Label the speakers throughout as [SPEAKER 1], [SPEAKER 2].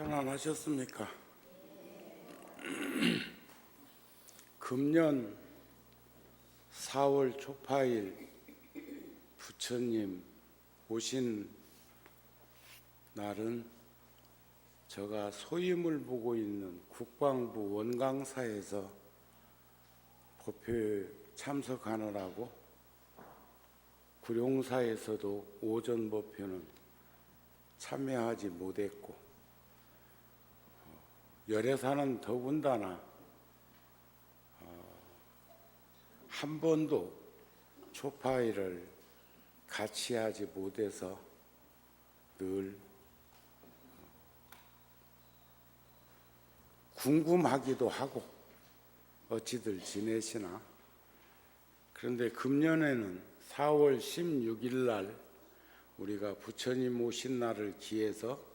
[SPEAKER 1] 편안하셨습니까? 금년 4월 초파일 부처님 오신 날은 제가 소임을 보고 있는 국방부 원강사에서 법회에 참석하느라고 구룡사에서도 오전 법회는 참여하지 못했고 열애사는 더군다나 한 번도 초파일을 같이 하지 못해서 늘 궁금하기도 하고 어찌들 지내시나. 그런데 금년에는 4월 16일 날 우리가 부처님 오신 날을 기해서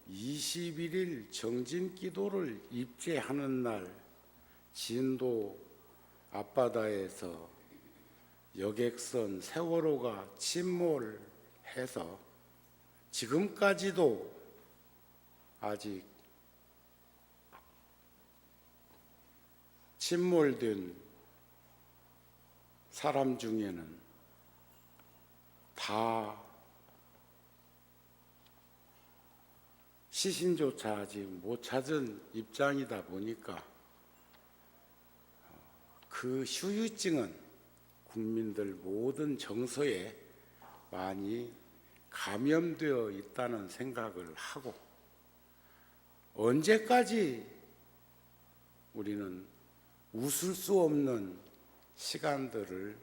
[SPEAKER 1] 21일 정진기도를 입제하는 날 진도 앞바다에서 여객선 세월호가 침몰해서 지금까지도 아직 침몰된 사람 중에는 다 시신조차 아직 못 찾은 입장이다 보니까 그 후유증은 국민들 모든 정서에 많이 감염되어 있다는 생각을 하고, 언제까지 우리는 웃을 수 없는 시간들을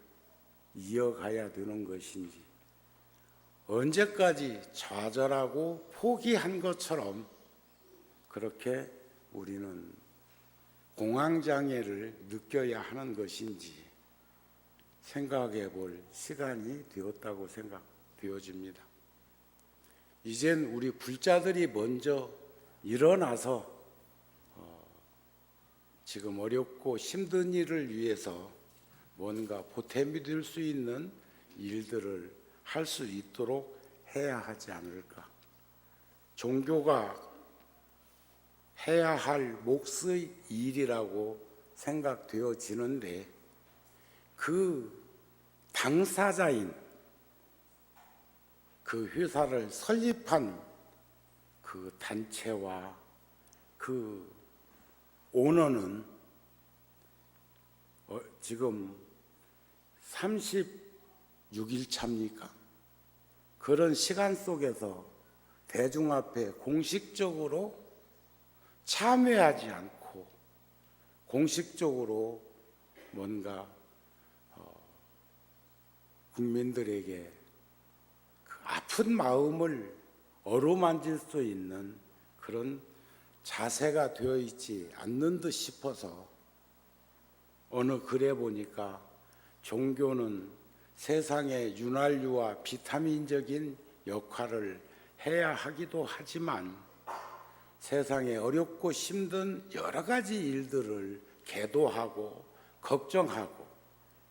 [SPEAKER 1] 이어가야 되는 것인지, 언제까지 좌절하고 포기한 것처럼 그렇게 우리는 공황장애를 느껴야 하는 것인지 생각해 볼 시간이 되었다고 생각되어집니다. 이젠 우리 불자들이 먼저 일어나서 지금 어렵고 힘든 일을 위해서 뭔가 보탬이 될 수 있는 일들을 할 수 있도록 해야 하지 않을까. 종교가 해야 할 몫의 일이라고 생각되어지는데, 그 당사자인 그 회사를 설립한 그 단체와 그 오너는 지금 36일 차입니까? 그런 시간 속에서 대중 앞에 공식적으로 참여하지 않고 공식적으로 뭔가 국민들에게 그 아픈 마음을 어루만질 수 있는 그런 자세가 되어 있지 않는 듯 싶어서, 어느 글에 보니까 종교는 세상의 윤활유와 비타민적인 역할을 해야 하기도 하지만 세상에 어렵고 힘든 여러 가지 일들을 계도하고 걱정하고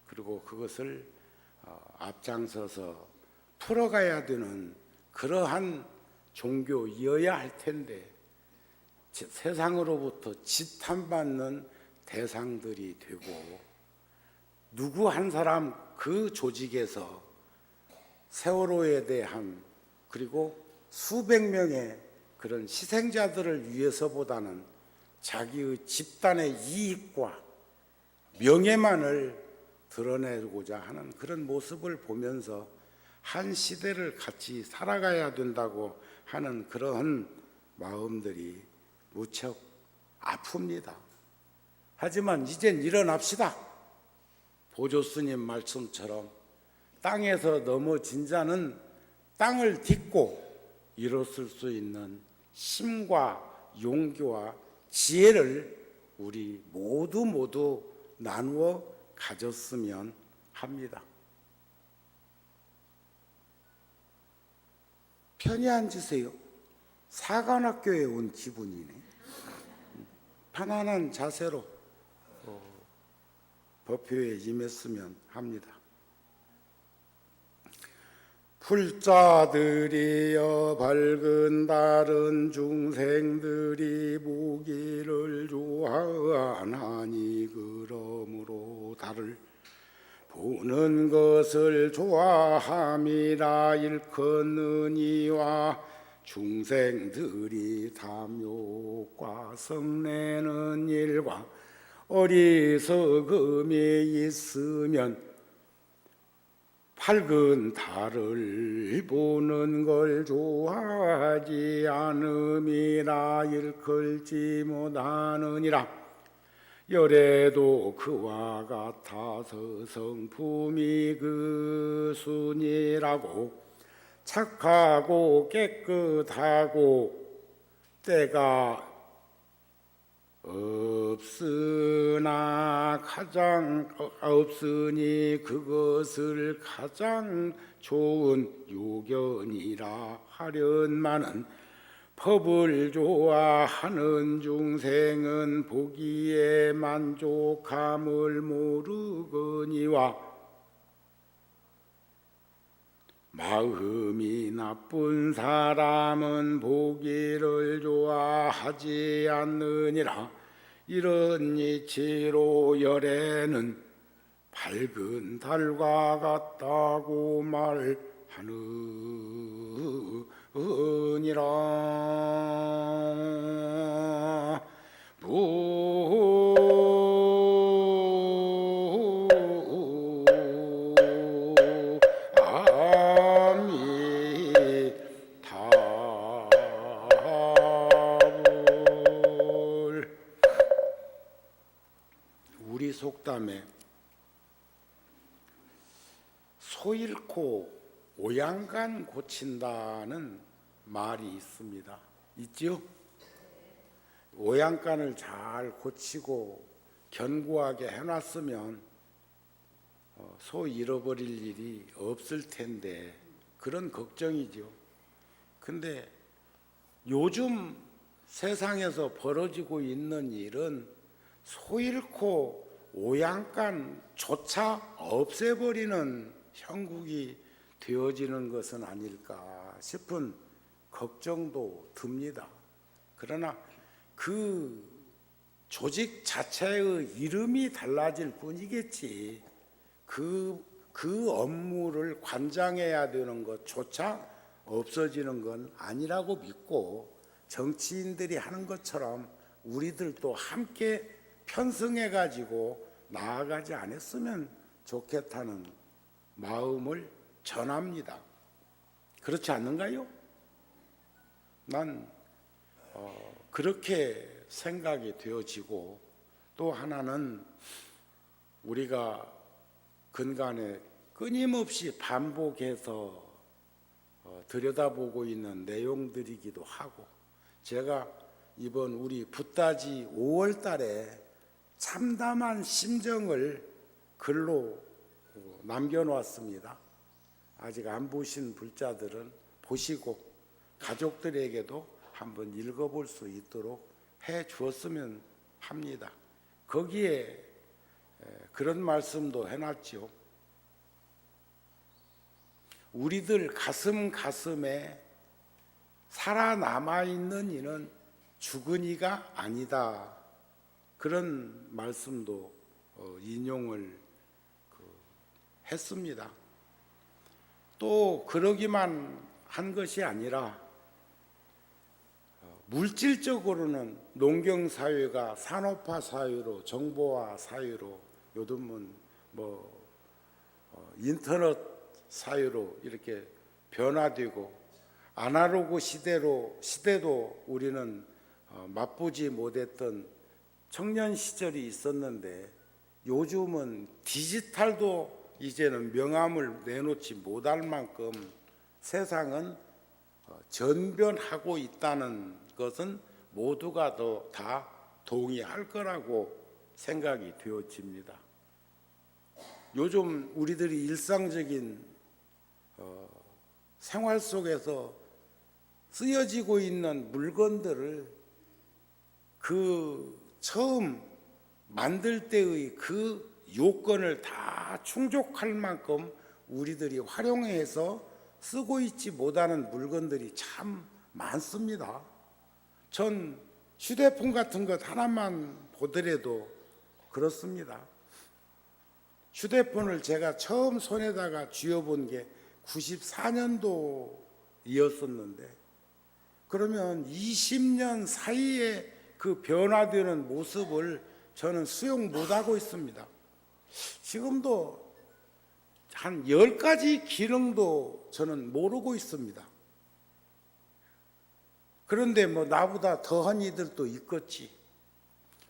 [SPEAKER 1] 그리고 그것을 앞장서서 풀어가야 되는 그러한 종교이어야 할 텐데, 세상으로부터 지탄받는 대상들이 되고 누구 한 사람 그 조직에서 세월호에 대한 그리고 수백 명의 그런 희생자들을 위해서보다는 자기의 집단의 이익과 명예만을 드러내고자 하는 그런 모습을 보면서 한 시대를 같이 살아가야 된다고 하는 그러한 마음들이 무척 아픕니다. 하지만 이젠 일어납시다. 보조스님 말씀처럼 땅에서 넘어진 자는 땅을 딛고 일어설 수 있는 힘과 용기와 지혜를 우리 모두 나누어 가졌으면 합니다. 편히 앉으세요. 사관학교에 온 기분이네. 편안한 자세로 법회에 임했으면 합니다. 풀자들이여 밝은 다른 중생들이 무기를 좋아하나니 그러므로 달을 보는 것을 좋아함이라 일컫느니와 중생들이 탐욕과 성내는 일과 어리석음이 있으면 밝은 달을 보는 걸 좋아하지 않음이라 일컬지 못하느니라. 열애도 그와 같아서 성품이 그 순이라고 착하고 깨끗하고 때가 없으니 그것을 가장 좋은 요견이라 하련마는 법을 좋아하는 중생은 보기에 만족함을 모르거니와 마음이 나쁜 사람은 보기를 좋아하지 않느니라. 이런 이치로 열애는 밝은 달과 같다고 말하느니라. 우리 속담에 소 잃고 오양간 고친다는 말이 있습니다. 있죠? 오양간을 잘 고치고 견고하게 해놨으면 소 잃어버릴 일이 없을 텐데 그런 걱정이죠. 근데 요즘 세상에서 벌어지고 있는 일은 소 잃고 오양간조차 없애버리는 형국이 되어지는 것은 아닐까 싶은 걱정도 듭니다. 그러나 그 조직 자체의 이름이 달라질 뿐이겠지 그 업무를 관장해야 되는 것조차 없어지는 건 아니라고 믿고 정치인들이 하는 것처럼 우리들도 함께 편승해가지고 나아가지 않았으면 좋겠다는 마음을 전합니다. 그렇지 않는가요? 난 그렇게 생각이 되어지고 또 하나는 우리가 근간에 끊임없이 반복해서 들여다보고 있는 내용들이기도 하고 제가 이번 우리 붓다지 5월 달에 참담한 심정을 글로 남겨놓았습니다. 아직 안 보신 불자들은 보시고 가족들에게도 한번 읽어볼 수 있도록 해 주었으면 합니다. 거기에 그런 말씀도 해놨죠. 우리들 가슴에 살아남아 있는 이는 죽은 이가 아니다. 그런 말씀도 인용을 했습니다. 또 그러기만 한 것이 아니라 물질적으로는 농경사회가 산업화 사회로 정보화 사회로 요즘은 인터넷 사회로 이렇게 변화되고 아날로그 시대도 우리는 맛보지 못했던 청년 시절이 있었는데 요즘은 디지털도 이제는 명함을 내놓지 못할 만큼 세상은 전변하고 있다는 것은 모두가 다 동의할 거라고 생각이 되어집니다. 요즘 우리들이 일상적인 생활 속에서 쓰여지고 있는 물건들을 그 처음 만들 때의 그 요건을 다 충족할 만큼 우리들이 활용해서 쓰고 있지 못하는 물건들이 참 많습니다. 전 휴대폰 같은 것 하나만 보더라도 그렇습니다. 휴대폰을 제가 처음 손에다가 쥐어본 게 94년도이었었는데 그러면 20년 사이에 그 변화되는 모습을 저는 수용 못하고 있습니다. 지금도 한 10가지 기능도 저는 모르고 있습니다. 그런데 뭐 나보다 더한 이들도 있겠지.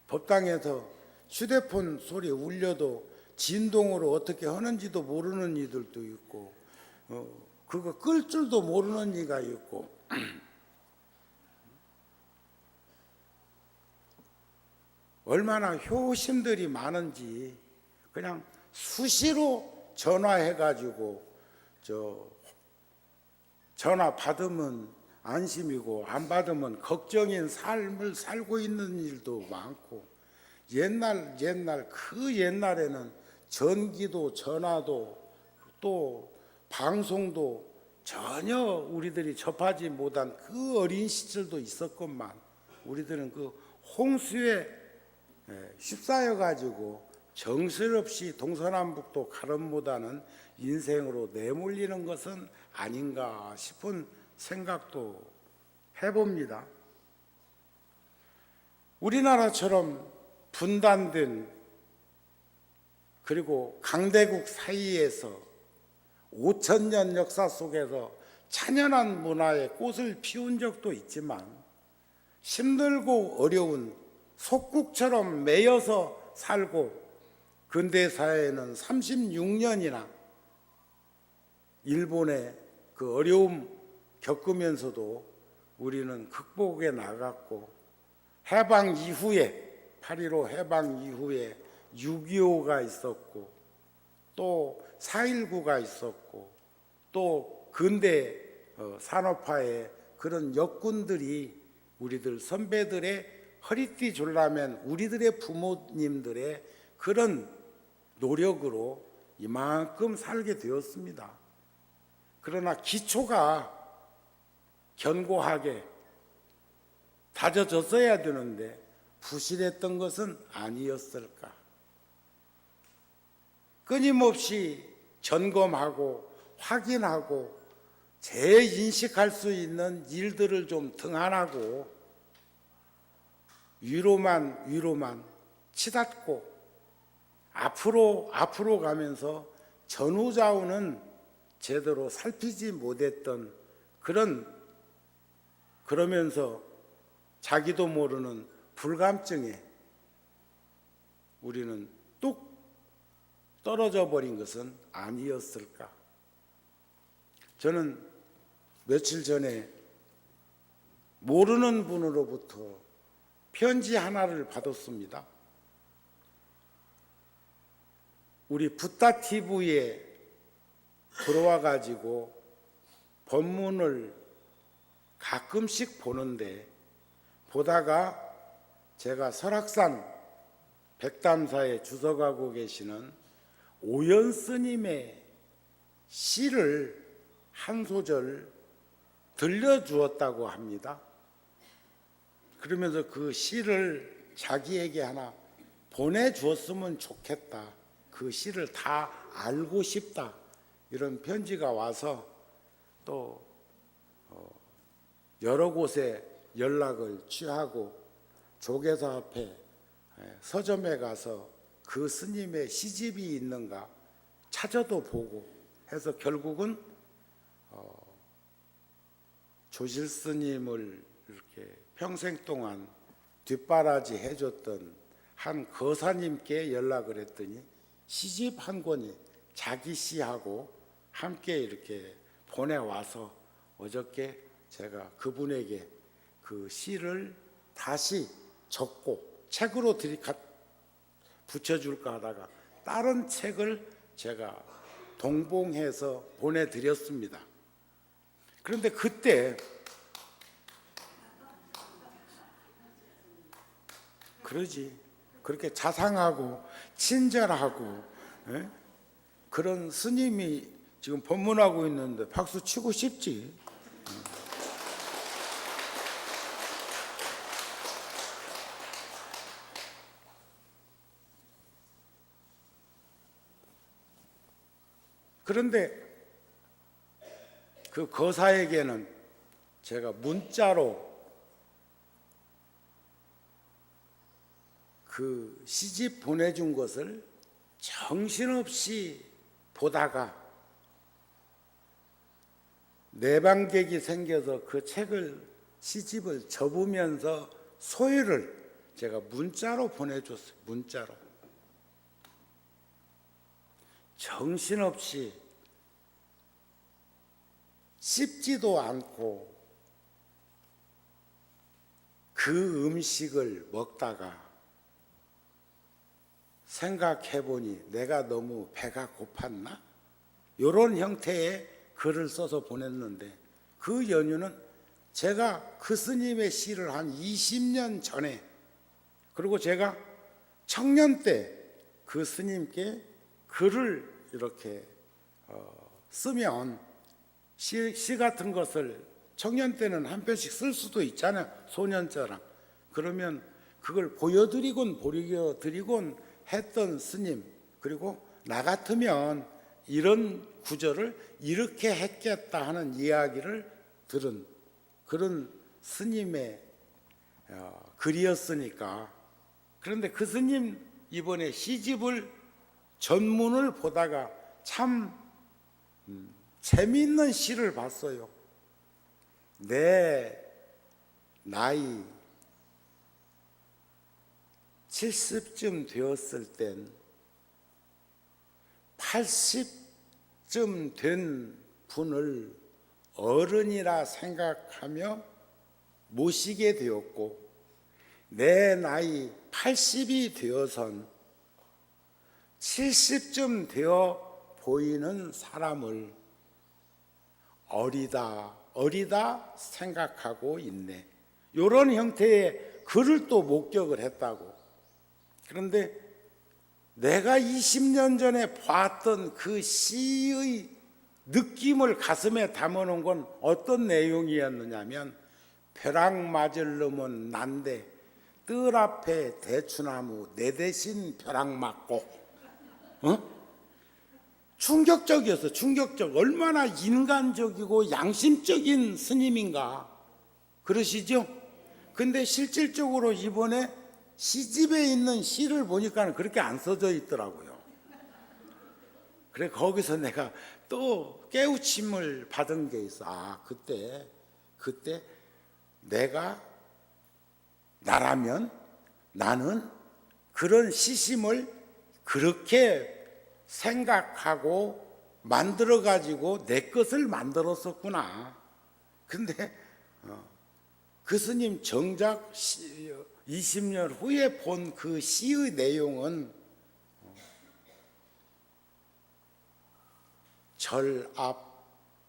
[SPEAKER 1] 법당에서 휴대폰 소리 울려도 진동으로 어떻게 하는지도 모르는 이들도 있고 그거 끌 줄도 모르는 이가 있고 얼마나 효심들이 많은지 그냥 수시로 전화해가지고 전화 받으면 안심이고 안 받으면 걱정인 삶을 살고 있는 일도 많고 옛날 그 옛날에는 전기도 전화도 또 방송도 전혀 우리들이 접하지 못한 그 어린 시절도 있었건만 우리들은 그 홍수에 휩싸여 가지고 정신없이 동서남북도 가름 못하는 인생으로 내몰리는 것은 아닌가 싶은 생각도 해봅니다. 우리나라처럼 분단된 그리고 강대국 사이에서 5,000년 역사 속에서 찬연한 문화의 꽃을 피운 적도 있지만 힘들고 어려운 속국처럼 매여서 살고 근대사회에는 36년이나 일본의 그 어려움 겪으면서도 우리는 극복해 나갔고 해방 이후에 8.15 해방 이후에 6.25가 있었고 또 4.19가 있었고 또 근대 산업화의 그런 역군들이 우리들 선배들의 허리띠 졸라맨 우리들의 부모님들의 그런 노력으로 이만큼 살게 되었습니다. 그러나 기초가 견고하게 다져졌어야 되는데 부실했던 것은 아니었을까? 끊임없이 점검하고 확인하고 재인식할 수 있는 일들을 좀 등한하고 위로만 치닫고 앞으로 가면서 전후좌우는 제대로 살피지 못했던 그러면서 자기도 모르는 불감증에 우리는 뚝 떨어져 버린 것은 아니었을까? 저는 며칠 전에 모르는 분으로부터 편지 하나를 받았습니다. 우리 붓다 TV에 들어와 가지고 본문을 가끔씩 보는데 보다가 제가 설악산 백담사에 주석하고 계시는 오연 스님의 시를 한 소절 들려주었다고 합니다. 그러면서 그 시를 자기에게 하나 보내주었으면 좋겠다. 그 시를 다 알고 싶다. 이런 편지가 와서 또 여러 곳에 연락을 취하고 조계사 앞에 서점에 가서 그 스님의 시집이 있는가 찾아도 보고 해서 결국은 조실 스님을 이렇게 평생 동안 뒷바라지 해줬던 한 거사님께 연락을 했더니 시집 한 권이 자기 시하고 함께 이렇게 보내와서 어저께 제가 그분에게 그 시를 다시 적고 책으로 붙여줄까 하다가 다른 책을 제가 동봉해서 보내드렸습니다. 그런데 그때 그렇게 자상하고 친절하고 그런 스님이 지금 법문하고 있는데 박수 치고 싶지. 그런데 그 거사에게는 제가 문자로 그 시집 보내준 것을 정신없이 보다가 내방객이 생겨서 그 책을 시집을 접으면서 소회를 제가 문자로 보내줬어요. 문자로. 정신없이 씹지도 않고 그 음식을 먹다가 생각해보니 내가 너무 배가 고팠나? 이런 형태의 글을 써서 보냈는데, 그 연유는 제가 그 스님의 시를 한 20년 전에, 그리고 제가 청년 때 그 스님께 글을 이렇게 쓰면 시 같은 것을 청년 때는 한 편씩 쓸 수도 있잖아요. 소년자랑. 그러면 그걸 보여드리곤 했던 스님, 그리고 나 같으면 이런 구절을 이렇게 했겠다 하는 이야기를 들은 그런 스님의 글이었으니까. 그런데 그 스님 이번에 시집을 전문을 보다가 참 재미있는 시를 봤어요. 내 나이 70쯤 되었을 땐 80쯤 된 분을 어른이라 생각하며 모시게 되었고, 내 나이 80이 되어선 70쯤 되어 보이는 사람을 어리다 생각하고 있네. 이런 형태의 글을 또 목격을 했다고. 그런데 내가 20년 전에 봤던 그 시의 느낌을 가슴에 담아놓은 건 어떤 내용이었느냐면, 벼락 맞을 놈은 난데 뜰 앞에 대추나무 내 대신 벼락 맞고. 충격적이었어. 충격적. 얼마나 인간적이고 양심적인 스님인가. 그러시죠? 근데 실질적으로 이번에 시집에 있는 시를 보니까 그렇게 안 써져 있더라고요. 그래, 거기서 내가 또 깨우침을 받은 게 있어. 아, 그때 내가 나라면 나는 그런 시심을 그렇게 생각하고 만들어가지고 내 것을 만들었었구나. 근데 그 스님 정작 20년 후에 본 그 시의 내용은 절 앞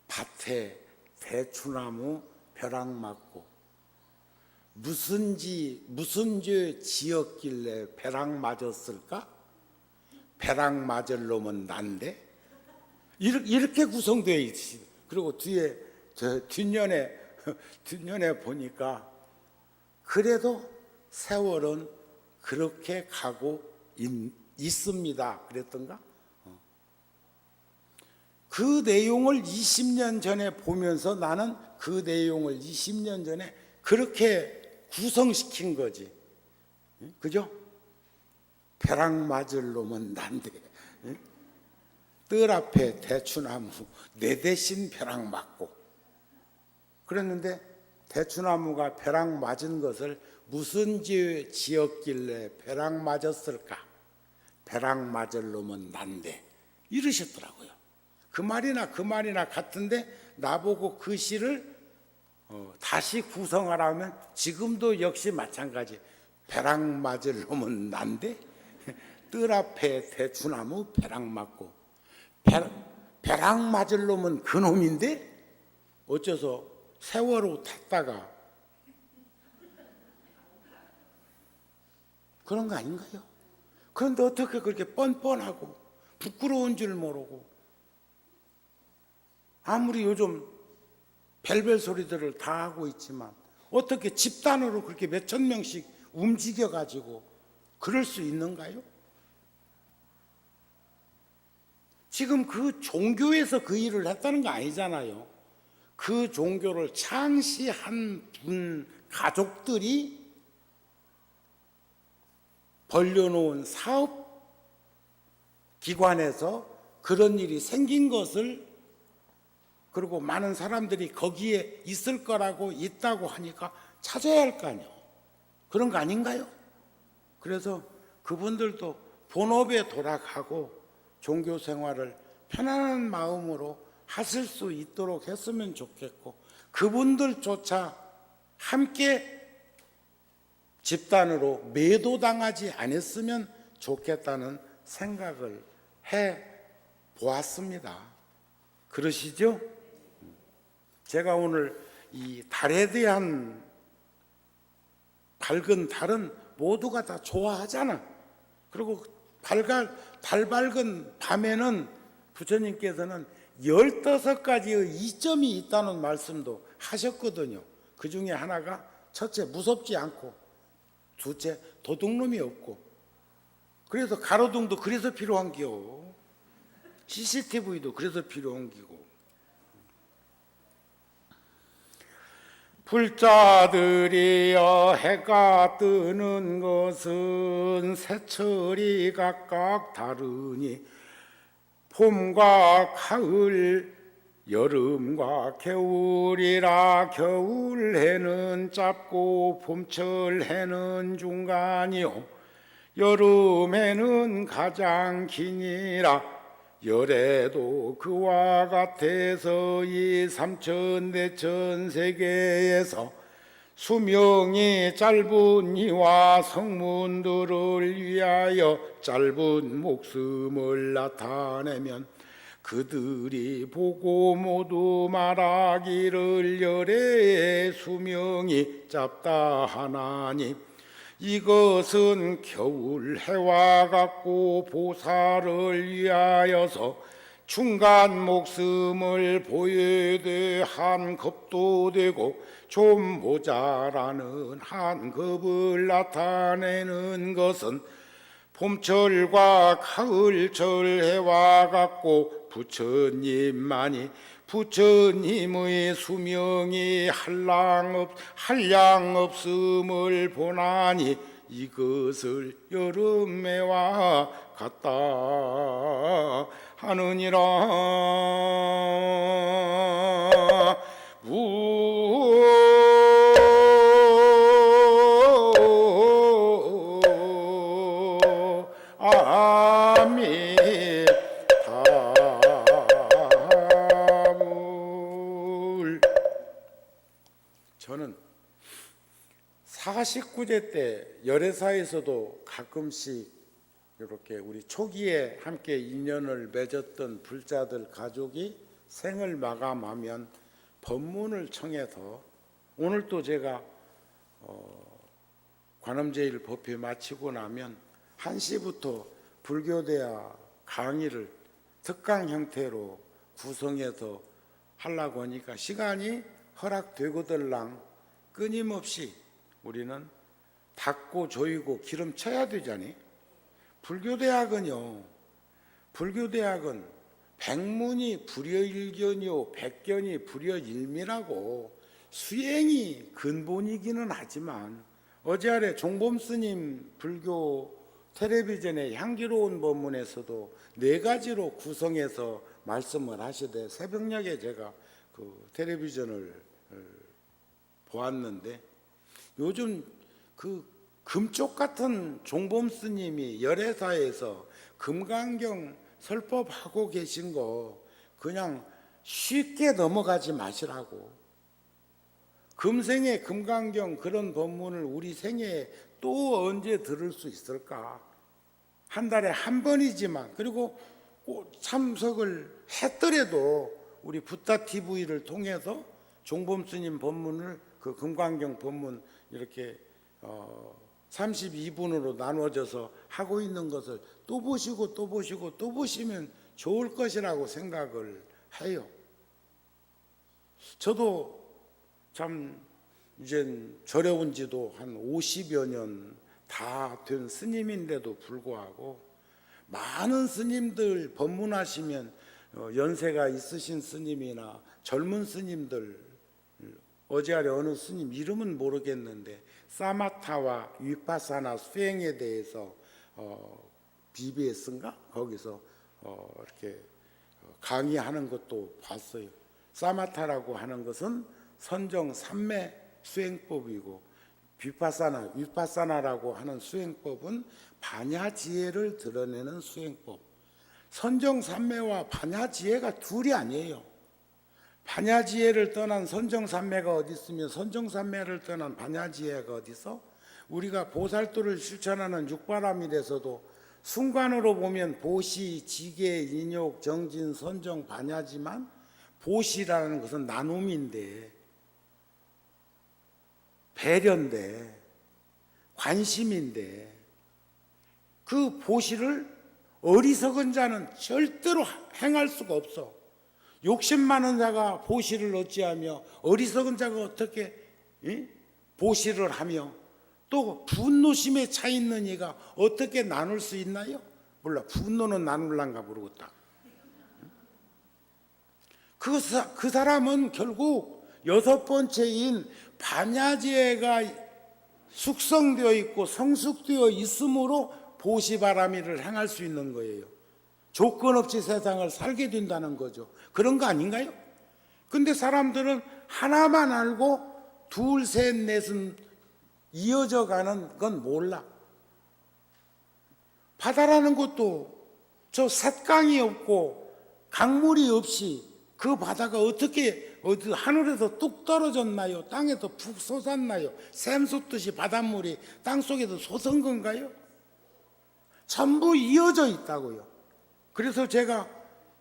[SPEAKER 1] 밭에 대추나무 벼락 맞고 무슨 죄 지었길래 벼락 맞았을까? 벼락 맞을 놈은 난데? 이렇게 구성되어 있지. 그리고 뒤에 뒷면에 보니까 그래도 세월은 그렇게 가고 있습니다. 그랬던가? 그 내용을 20년 전에 보면서 나는 그 내용을 20년 전에 그렇게 구성시킨 거지. 그죠? 벼락 맞을 놈은 난데 뜰 앞에 대추나무 내 대신 벼락 맞고. 그랬는데 대추나무가 벼락 맞은 것을 무슨 죄 지었길래 벼락 맞았을까? 벼락 맞을 놈은 난데 이러셨더라고요. 그 말이나 같은데 나보고 그 시를 다시 구성하라면 지금도 역시 마찬가지. 벼락 맞을 놈은 난데 뜰 앞에 대추나무 벼락 맞고. 벼락 맞을 놈은 그 놈인데 어째서 세월호 탔다가 그런 거 아닌가요? 그런데 어떻게 그렇게 뻔뻔하고 부끄러운 줄 모르고 아무리 요즘 별별 소리들을 다 하고 있지만 어떻게 집단으로 그렇게 몇천 명씩 움직여 가지고 그럴 수 있는가요? 지금 그 종교에서 그 일을 했다는 거 아니잖아요. 그 종교를 창시한 분 가족들이 벌려놓은 사업 기관에서 그런 일이 생긴 것을, 그리고 많은 사람들이 거기에 있을 거라고 있다고 하니까 찾아야 할 거 아니에요. 그런 거 아닌가요? 그래서 그분들도 본업에 돌아가고 종교 생활을 편안한 마음으로 하실 수 있도록 했으면 좋겠고, 그분들조차 함께 집단으로 매도당하지 않았으면 좋겠다는 생각을 해 보았습니다. 그러시죠? 제가 오늘 이 달에 대한, 밝은 달은 모두가 다 좋아하잖아. 그리고 달 밝은 밤에는 부처님께서는 15가지의 이점이 있다는 말씀도 하셨거든요. 그 중에 하나가 첫째, 무섭지 않고, 둘째, 도둑놈이 없고, 그래서 가로등도 그래서 필요한 기요, CCTV도 그래서 필요한 기고. 불자들이여, 해가 뜨는 것은 세철이 각각 다르니 봄과 가을, 여름과 겨울이라, 겨울 해는 짧고 봄철 해는 중간이요, 여름에는 가장 기니라. 열에도 그와 같아서 이 삼천대천 세계에서 수명이 짧은 이와 성문들을 위하여 짧은 목숨을 나타내면 그들이 보고 모두 말하기를 열의 수명이 짧다 하나니, 이것은 겨울 해와 같고 보살을 위하여서 중간 목숨을 보여되 한 겁도 되고 좀 모자라는 한 겁을 나타내는 것은 봄철과 가을철 해와 같고 부처님만이 부처님의 수명이 한량 없음을 보나니 이것을 여름해와 같다 하느니라. 저는 49제 때 열애사에서도 가끔씩 이렇게 우리 초기에 함께 인연을 맺었던 불자들 가족이 생을 마감하면 법문을 청해서, 오늘 또 제가 관음제일 법회 마치고 나면 1시부터 불교대화 강의를 특강 형태로 구성해서 하려고 하니까 시간이 허락되거들랑 끊임없이 우리는 닦고 조이고 기름 쳐야 되잖니. 불교대학은요, 불교대학은 백문이 불여일견이요 백견이 불여일미라고 수행이 근본이기는 하지만, 어제 아래 종범 스님 불교 텔레비전의 향기로운 법문에서도 4가지로 구성해서 말씀을 하시되, 새벽녘에 제가 그 텔레비전을 보았는데, 요즘 그 금쪽 같은 종범 스님이 열애사에서 금강경 설법하고 계신 거 그냥 쉽게 넘어가지 마시라고. 금생에 금강경 그런 법문을 우리 생애에 또 언제 들을 수 있을까? 한 달에 한 번이지만, 그리고 꼭 참석을 했더라도 우리 붓다 TV를 통해서 종범 스님 법문을, 그 금강경 법문 이렇게 32분으로 나눠져서 하고 있는 것을 또 보시고 또 보시고 또 보시면 좋을 것이라고 생각을 해요. 저도 참 이젠 절에 온 지도 한 50여 년 다 된 스님인데도 불구하고 많은 스님들 법문하시면 연세가 있으신 스님이나 젊은 스님들, 어제아래 어느 스님 이름은 모르겠는데 사마타와 위파사나 수행에 대해서 BBS인가 거기서 이렇게 강의하는 것도 봤어요. 사마타라고 하는 것은 선정 삼매 수행법이고 위파사나라고 하는 수행법은 반야지혜를 드러내는 수행법. 선정삼매와 반야지혜가 둘이 아니에요. 반야지혜를 떠난 선정삼매가 어디 있으며 선정삼매를 떠난 반야지혜가 어디 있어? 우리가 보살도를 실천하는 육바람일에서도 순간으로 보면 보시, 지계, 인욕, 정진, 선정, 반야지만 보시라는 것은 나눔인데, 배려인데, 관심인데, 그 보시를 어리석은 자는 절대로 행할 수가 없어. 욕심 많은 자가 보시를 어찌하며 어리석은 자가 어떻게 보시를 하며 또 분노심에 차 있는 이가 어떻게 나눌 수 있나요? 몰라. 분노는 나눌란가 모르겠다. 그 사람은 결국 여섯 번째인 반야지혜가 숙성되어 있고 성숙되어 있으므로 보시바라미를 행할 수 있는 거예요. 조건 없이 세상을 살게 된다는 거죠. 그런 거 아닌가요? 근데 사람들은 하나만 알고 둘, 셋, 넷은 이어져 가는 건 몰라. 바다라는 것도 저 샛강이 없고 강물이 없이 그 바다가 어떻게 어디 하늘에서 뚝 떨어졌나요? 땅에서 푹 솟았나요? 샘솟듯이 바닷물이 땅속에서 솟은 건가요? 전부 이어져 있다고요. 그래서 제가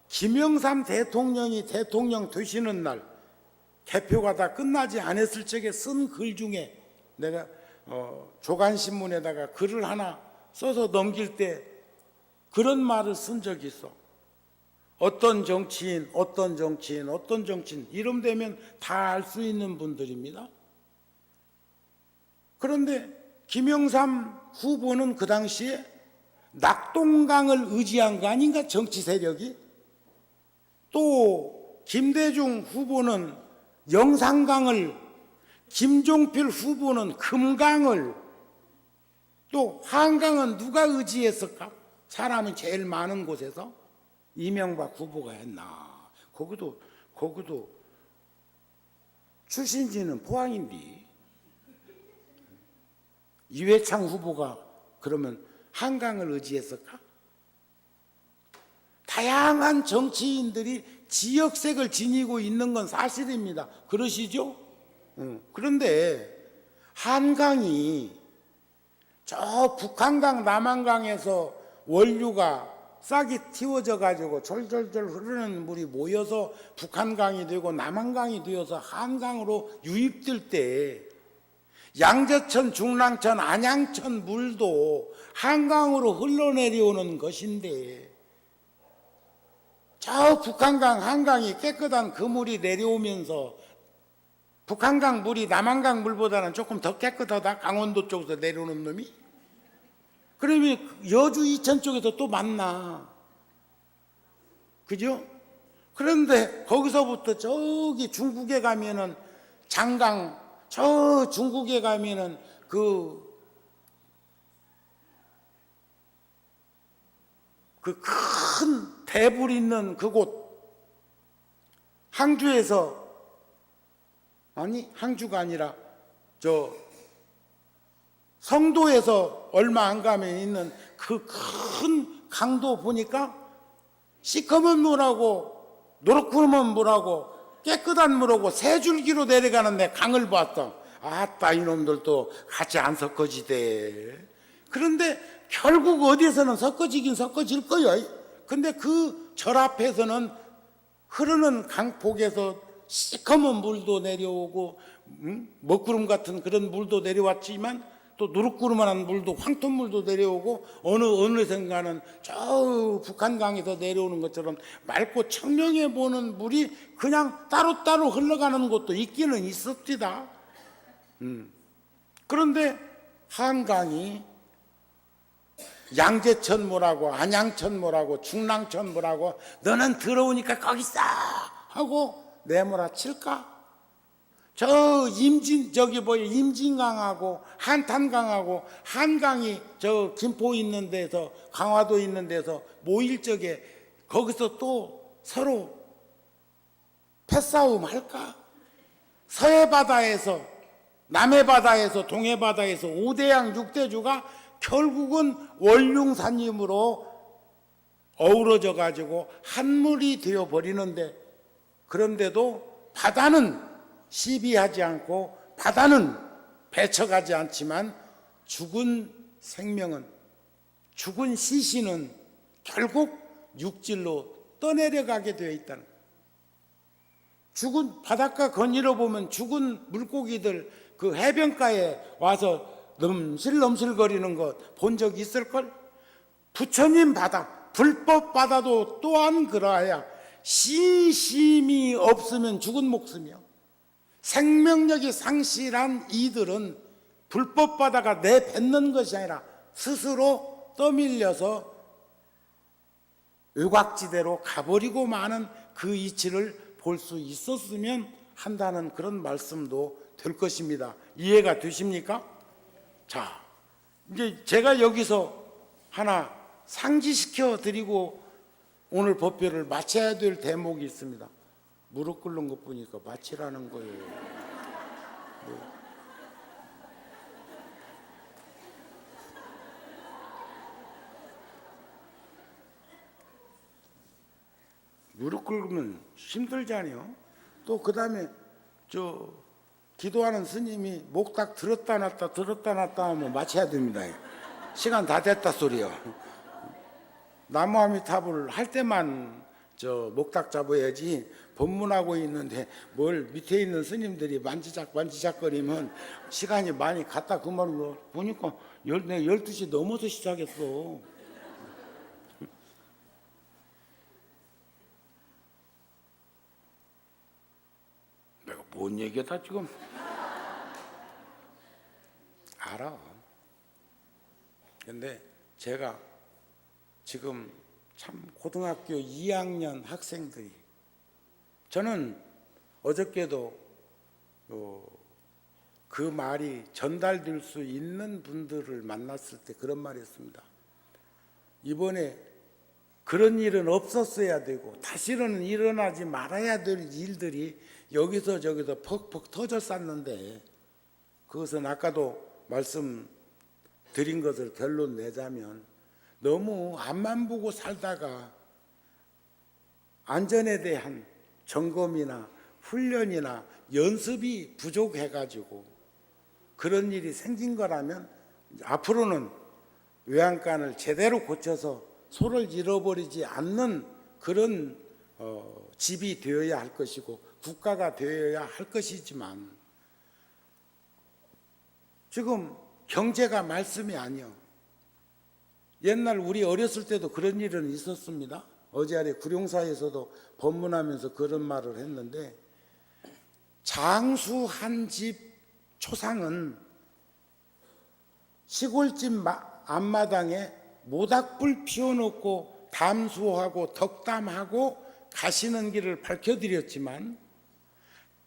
[SPEAKER 1] 김영삼 대통령이 대통령 되시는 날 개표가 다 끝나지 않았을 적에 쓴 글 중에 내가 조간신문에다가 글을 하나 써서 넘길 때 그런 말을 쓴 적이 있어. 어떤 정치인 이름 되면 다 알 수 있는 분들입니다. 그런데 김영삼 후보는 그 당시에 낙동강을 의지한 거 아닌가, 정치 세력이? 또 김대중 후보는 영산강을, 김종필 후보는 금강을, 또 한강은 누가 의지했을까? 사람은 제일 많은 곳에서 이명박 후보가 했나? 거기도 출신지는 포항인데 이회창 후보가 그러면 한강을 의지했을까? 다양한 정치인들이 지역색을 지니고 있는 건 사실입니다. 그러시죠? 그런데 한강이 저 북한강, 남한강에서 원류가 싹이 틔워져 가지고 졸졸졸 흐르는 물이 모여서 북한강이 되고 남한강이 되어서 한강으로 유입될 때 양재천, 중랑천, 안양천 물도 한강으로 흘러내려오는 것인데 저 북한강, 한강이 깨끗한 그 물이 내려오면서 북한강 물이 남한강 물보다는 조금 더 깨끗하다, 강원도 쪽에서 내려오는 놈이? 그러면 여주 이천 쪽에서 또 만나. 그죠? 그런데 거기서부터 저기 중국에 가면은 장강, 저 중국에 가면은 그 큰 대불 있는 그곳, 항주에서, 아니 항주가 아니라 저 성도에서 얼마 안 가면 있는 그 큰 강도 보니까 시커먼 물하고 노랗구먼 물하고 깨끗한 물하고 세 줄기로 내려가는데 강을 봤어. 아따, 이놈들도 같이 안 섞어지대. 그런데 결국 어디에서는 섞어지긴 섞어질 거야. 근데 그 절 앞에서는 흐르는 강폭에서 시커먼 물도 내려오고 먹구름 같은 그런 물도 내려왔지만 또 누룩구름한 물도 황토물도 내려오고 어느 생가는 저 북한강에서 내려오는 것처럼 맑고 청명해 보는 물이 그냥 따로따로 흘러가는 곳도 있기는 있었디다. 그런데 한강이 양재천물하고 안양천물하고 중랑천물하고 너는 더러우니까 거기 있어 하고 내몰아칠까? 저 임진강하고 한탄강하고 한강이 저 김포 있는 데서 강화도 있는 데서 모일 적에 거기서 또 서로 패싸움 할까? 서해 바다에서 남해 바다에서 동해 바다에서 5대양 6대주가 결국은 원룡산림으로 어우러져 가지고 한물이 되어 버리는데, 그런데도 바다는 시비하지 않고 바다는 배척하지 않지만 죽은 생명은, 죽은 시신은 결국 육질로 떠내려가게 되어 있다는, 죽은 바닷가 거닐어 보면 죽은 물고기들 그 해변가에 와서 넘실넘실거리는 것 본 적 있을걸? 부처님 바다, 불법 바다도 또한 그러하야 신심이 없으면 죽은 목숨이요, 생명력이 상실한 이들은 불법 바다가 내뱉는 것이 아니라 스스로 떠밀려서 외곽지대로 가버리고 마는 그 이치를 볼 수 있었으면 한다는 그런 말씀도 될 것입니다. 이해가 되십니까? 자, 이제 제가 여기서 하나 상기시켜 드리고 오늘 법회를 마쳐야 될 대목이 있습니다. 무릎 꿇는 것 보니까 마치라는 거예요. 네. 무릎 꿇으면 힘들잖아요. 또 그 다음에 기도하는 스님이 목 딱 들었다 놨다 하면 마쳐야 됩니다. 시간 다 됐다 소리요. 나무아미타불 할 때만 목딱 잡아야지, 법문하고 있는데 뭘 밑에 있는 스님들이 만지작거리면 시간이 많이 갔다 그 말로 보니까 12시 넘어서 시작했어. 내가 뭔 얘기다 지금. 알아. 근데 제가 지금 참 고등학교 2학년 학생들이, 저는 어저께도 그 말이 전달될 수 있는 분들을 만났을 때 그런 말을 했습니다. 이번에 그런 일은 없었어야 되고 다시는 일어나지 말아야 될 일들이 여기서 저기서 퍽퍽 터져 쌌는데, 그것은 아까도 말씀드린 것을 결론 내자면 너무 앞만 보고 살다가 안전에 대한 점검이나 훈련이나 연습이 부족해가지고 그런 일이 생긴 거라면 앞으로는 외양간을 제대로 고쳐서 소를 잃어버리지 않는 그런 집이 되어야 할 것이고 국가가 되어야 할 것이지만, 지금 경제가 말씀이 아니요. 옛날 우리 어렸을 때도 그런 일은 있었습니다. 어제 아래 구룡사에서도 법문하면서 그런 말을 했는데, 장수 한 집 초상은 시골집 앞마당에 모닥불 피워놓고 담수하고 덕담하고 가시는 길을 밝혀드렸지만,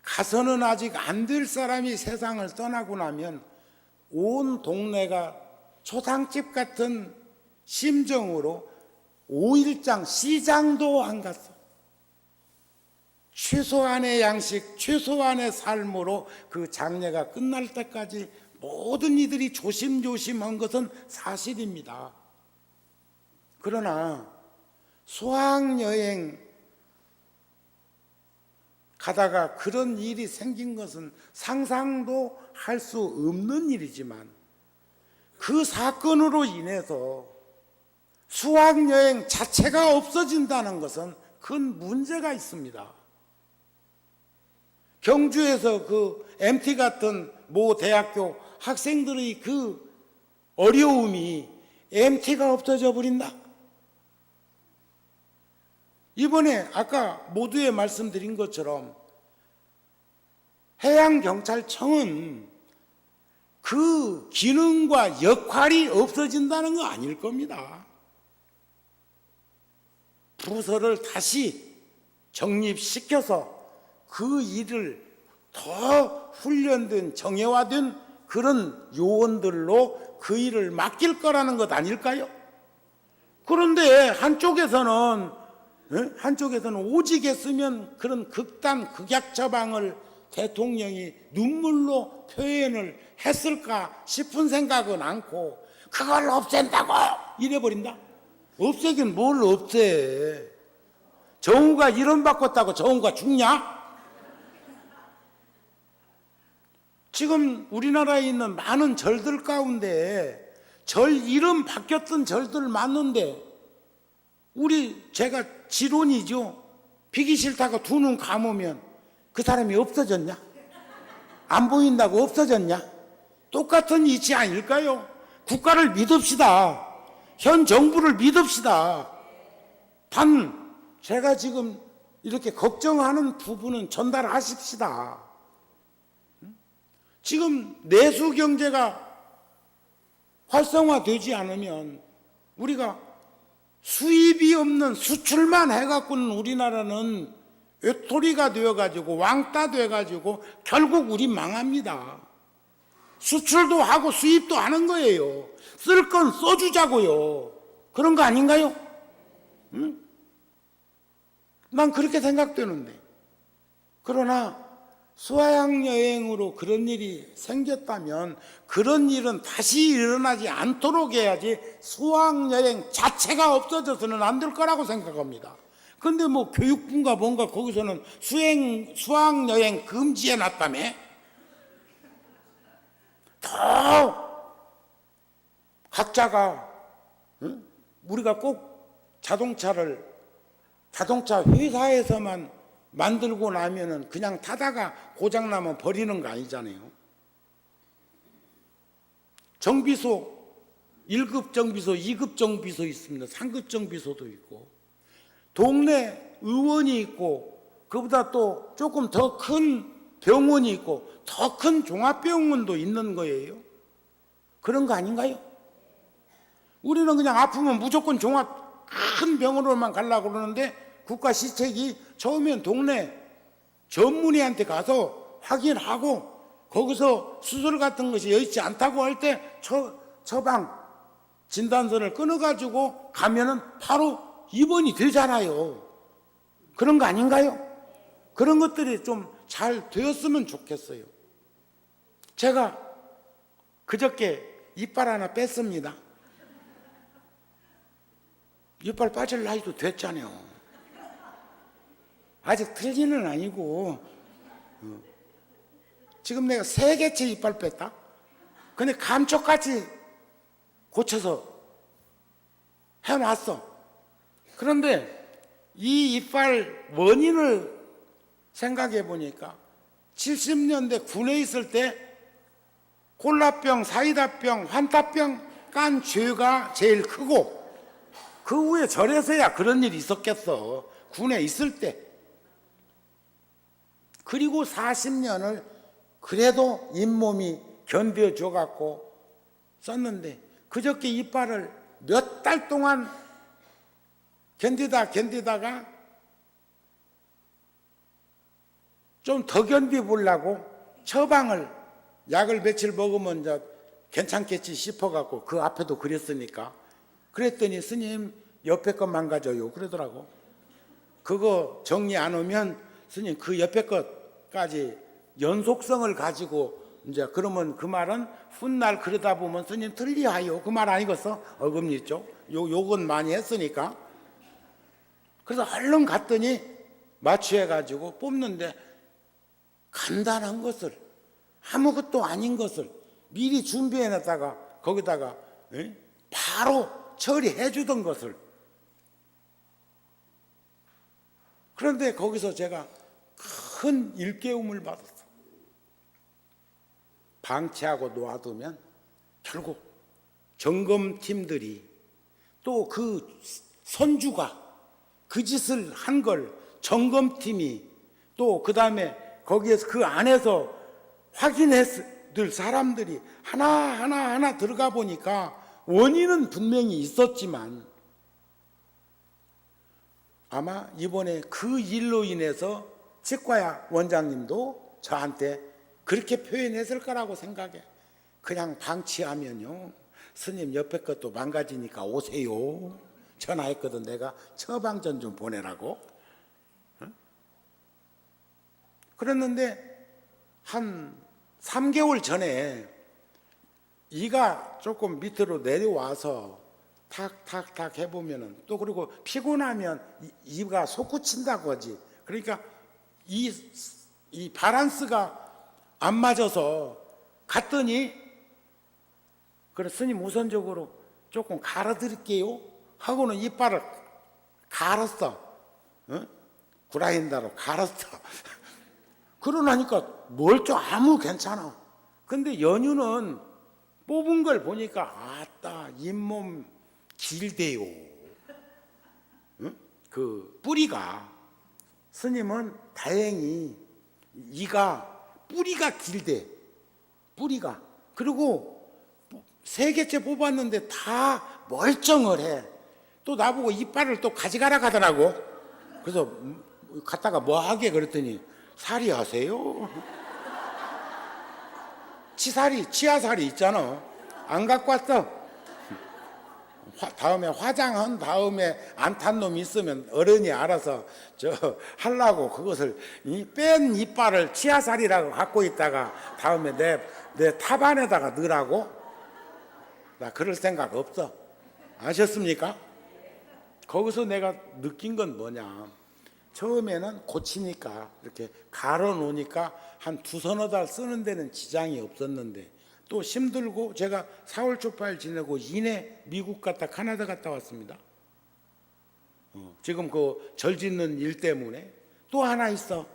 [SPEAKER 1] 가서는 아직 안 될 사람이 세상을 떠나고 나면 온 동네가 초상집 같은 심정으로 5일장 시장도 안 갔어. 최소한의 양식, 최소한의 삶으로 그 장례가 끝날 때까지 모든 이들이 조심조심한 것은 사실입니다. 그러나 수학여행 가다가 그런 일이 생긴 것은 상상도 할 수 없는 일이지만, 그 사건으로 인해서 수학여행 자체가 없어진다는 것은 큰 문제가 있습니다. 경주에서 그 MT 같은 모 대학교 학생들의 그 어려움이 MT가 없어져 버린다. 이번에 아까 모두에 말씀드린 것처럼 해양경찰청은 그 기능과 역할이 없어진다는 거 아닐 겁니다. 부서를 다시 정립시켜서 그 일을 더 훈련된 정예화된 그런 요원들로 그 일을 맡길 거라는 것 아닐까요? 그런데 한쪽에서는 오직 했으면 그런 극단 극약 처방을 대통령이 눈물로 표현을 했을까 싶은 생각은 않고 그걸 없앤다고 이래버린다. 없애긴 뭘 없애. 정우가 이름 바꿨다고 정우가 죽냐? 지금 우리나라에 있는 많은 절들 가운데 절 이름 바뀌었던 절들 많은데 제가 지론이죠. 비기 싫다고 두 눈 감으면 그 사람이 없어졌냐? 안 보인다고 없어졌냐? 똑같은 이치 아닐까요? 국가를 믿읍시다. 현 정부를 믿읍시다. 단 제가 지금 이렇게 걱정하는 부분은 전달하십시다. 지금 내수 경제가 활성화되지 않으면 우리가 수입이 없는 수출만 해갖고는 우리나라는 외톨이가 되어가지고 왕따 돼가지고 결국 우리 망합니다. 수출도 하고 수입도 하는 거예요. 쓸 건 써주자고요. 그런 거 아닌가요? 응? 난 그렇게 생각되는데. 그러나 수학여행으로 그런 일이 생겼다면 그런 일은 다시 일어나지 않도록 해야지 수학여행 자체가 없어져서는 안 될 거라고 생각합니다. 근데 뭐 교육부인가 뭔가 거기서는 수학여행 금지해 놨다며? 더 각자가 우리가 꼭 자동차 회사에서만 만들고 나면은 그냥 타다가 고장나면 버리는 거 아니잖아요. 정비소 1급 정비소, 2급 정비소 있습니다. 3급 정비소도 있고 동네 의원이 있고 그보다 또 조금 더 큰 병원이 있고 더 큰 종합병원도 있는 거예요. 그런 거 아닌가요? 우리는 그냥 아프면 무조건 종합 큰 병원으로만 가려고 그러는데 국가 시책이 처음엔 동네 전문의한테 가서 확인하고 거기서 수술 같은 것이 여의치 않다고 할 때 처방 진단서를 끊어가지고 가면은 바로 입원이 되잖아요. 그런 거 아닌가요? 그런 것들이 좀 잘 되었으면 좋겠어요. 제가 그저께 이빨 하나 뺐습니다. 이빨 빠질 나이도 됐잖아요. 아직 틀리는 아니고 지금 내가 3개째 이빨 뺐다. 근데 감쪽같이 고쳐서 해놨어. 그런데 이 이빨 원인을 생각해 보니까 70년대 군에 있을 때 콜라병, 사이다병, 환타병 깐 죄가 제일 크고 그 후에 절에서야 그런 일이 있었겠어. 군에 있을 때. 그리고 40년을 그래도 잇몸이 견뎌줘 갖고 썼는데 그저께 이빨을 몇 달 동안 견디다가 좀 더 견디보려고 처방을 약을 며칠 먹으면 이제 괜찮겠지 싶어갖고 그 앞에도 그랬으니까 그랬더니 스님 옆에 것 망가져요 그러더라고. 그거 정리 안 오면 스님 그 옆에 것까지 연속성을 가지고 이제 그러면 그 말은 훗날 그러다 보면 스님 틀리하요 그 말 아니겠어? 어금니 쪽 욕은 많이 했으니까. 그래서 얼른 갔더니 마취해가지고 뽑는데 간단한 것을 아무것도 아닌 것을 미리 준비해놨다가 거기다가 바로 처리해 주던 것을. 그런데 거기서 제가 큰 일깨움을 받았어. 방치하고 놓아두면 결국 점검팀들이 또 그 선주가 그 짓을 한 걸 점검팀이 또 그 다음에 거기에서 그 안에서 확인했을 사람들이 하나 들어가 보니까 원인은 분명히 있었지만 아마 이번에 그 일로 인해서 치과야 원장님도 저한테 그렇게 표현했을 거라고 생각해. 그냥 방치하면요 스님 옆에 것도 망가지니까 오세요 전화했거든. 내가 처방전 좀 보내라고. 그랬는데 한 3개월 전에 이가 조금 밑으로 내려와서 탁탁탁 해보면은 또 그리고 피곤하면 이가 솟구친다고 하지. 그러니까 이 바란스가 안 맞아서 갔더니 그래 스님 우선적으로 조금 갈아드릴게요 하고는 이빨을 갈았어. 구라인다로 갈았어. 그러나니까 멀쩡 아무 괜찮아. 근데 연유는 뽑은 걸 보니까 아따 잇몸 길대요. 그 뿌리가 스님은 다행히 이가 뿌리가 길대. 뿌리가. 그리고 3개째 뽑았는데 다 멀쩡을 해. 또 나보고 이빨을 또 가져가라 하더라고. 그래서 갔다가 뭐 하게 그랬더니 살이 하세요? 치아살이 있잖아. 안 갖고 왔어. 다음에 화장한 다음에 안 탄 놈 있으면 어른이 알아서 하려고 그것을 뺀 이빨을 치아살이라고 갖고 있다가 다음에 내 탑안에다가 넣으라고? 나 그럴 생각 없어. 아셨습니까? 거기서 내가 느낀 건 뭐냐. 처음에는 고치니까 이렇게 갈아 놓으니까 한 2-3 달 쓰는 데는 지장이 없었는데 또 힘들고 제가 4월 초파일 지내고 이내 미국 갔다 캐나다 갔다 왔습니다. 지금 그 절 짓는 일 때문에 또 하나 있어.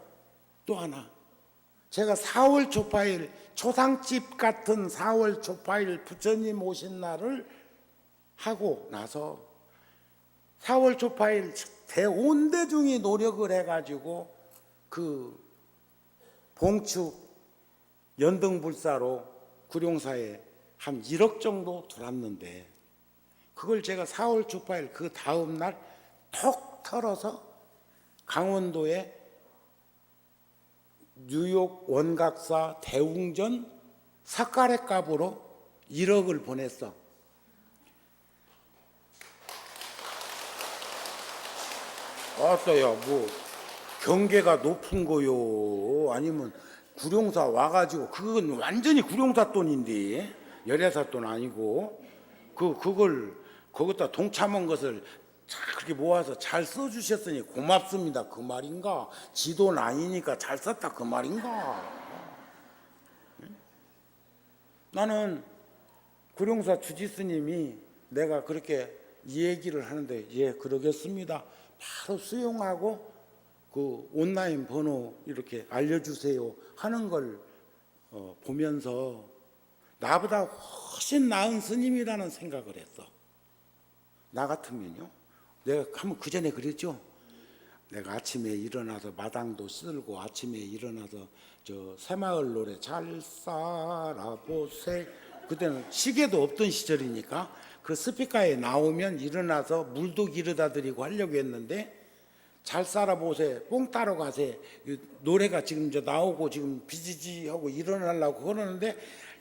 [SPEAKER 1] 또 하나. 제가 4월 초파일 초상집 같은 4월 초파일 부처님 오신 날을 하고 나서 4월 초파일 대온대중이 노력을 해가지고 그 봉축 연등불사로 구룡사에 한 1억 정도 들었는데 그걸 제가 4월 초파일 그 다음 날 톡 털어서 강원도에 뉴욕 원각사 대웅전 삭가래 값으로 1억을 보냈어. 왔어요. 뭐 경계가 높은 거요. 아니면 구룡사 와가지고 그건 완전히 구룡사 돈인데 열애사 돈 아니고 그걸 거기다 동참한 것을 그렇게 모아서 잘 써주셨으니 고맙습니다 그 말인가? 지 돈 아니니까 잘 썼다 그 말인가? 나는 구룡사 주지스님이 내가 그렇게 이 얘기를 하는데 예 그러겠습니다. 바로 수용하고 그 온라인 번호 이렇게 알려주세요 하는 걸 보면서 나보다 훨씬 나은 스님이라는 생각을 했어. 나 같으면요. 내가 한번 그 전에 그랬죠. 내가 아침에 일어나서 마당도 쓸고 아침에 일어나서 저 새마을 노래 잘 살아보세. 그때는 시계도 없던 시절이니까 그 스피커에 나오면 일어나서 물도 기르다 드리고 하려고 했는데 잘 살아보세 뽕 따러 가세 노래가 지금 이제 나오고 지금 비지지 하고 일어나려고 그러는데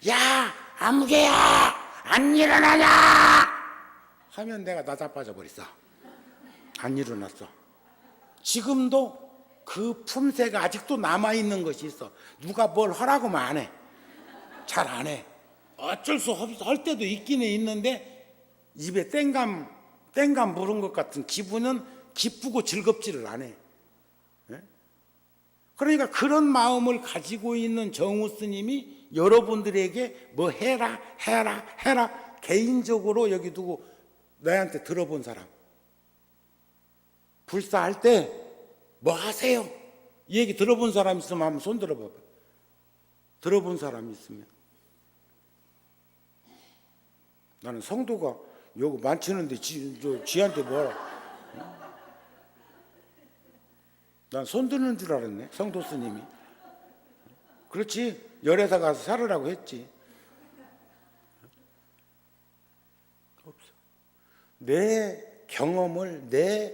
[SPEAKER 1] 야 아무개야 안 일어나냐 하면 내가 나 자빠져 버렸어. 안 일어났어. 지금도 그 품새가 아직도 남아있는 것이 있어. 누가 뭘 하라고만 안 해. 잘 안 해. 어쩔 수 없어 할 때도 있기는 있는데 입에 땡감 부른 것 같은 기분은 기쁘고 즐겁지를 않아. 그러니까 그런 마음을 가지고 있는 정우 스님이 여러분들에게 뭐 해라 개인적으로 여기 두고 너한테 들어본 사람 불사할 때 뭐 하세요? 이 얘기 들어본 사람 있으면 한번 손 들어봐봐. 들어본 사람 있으면 나는 성도가 요거 많치는데 지한테 뭐라. 난 손 드는 줄 알았네, 성도 스님이. 그렇지, 열애사 가서 살으라고 했지. 없어. 내 경험을 내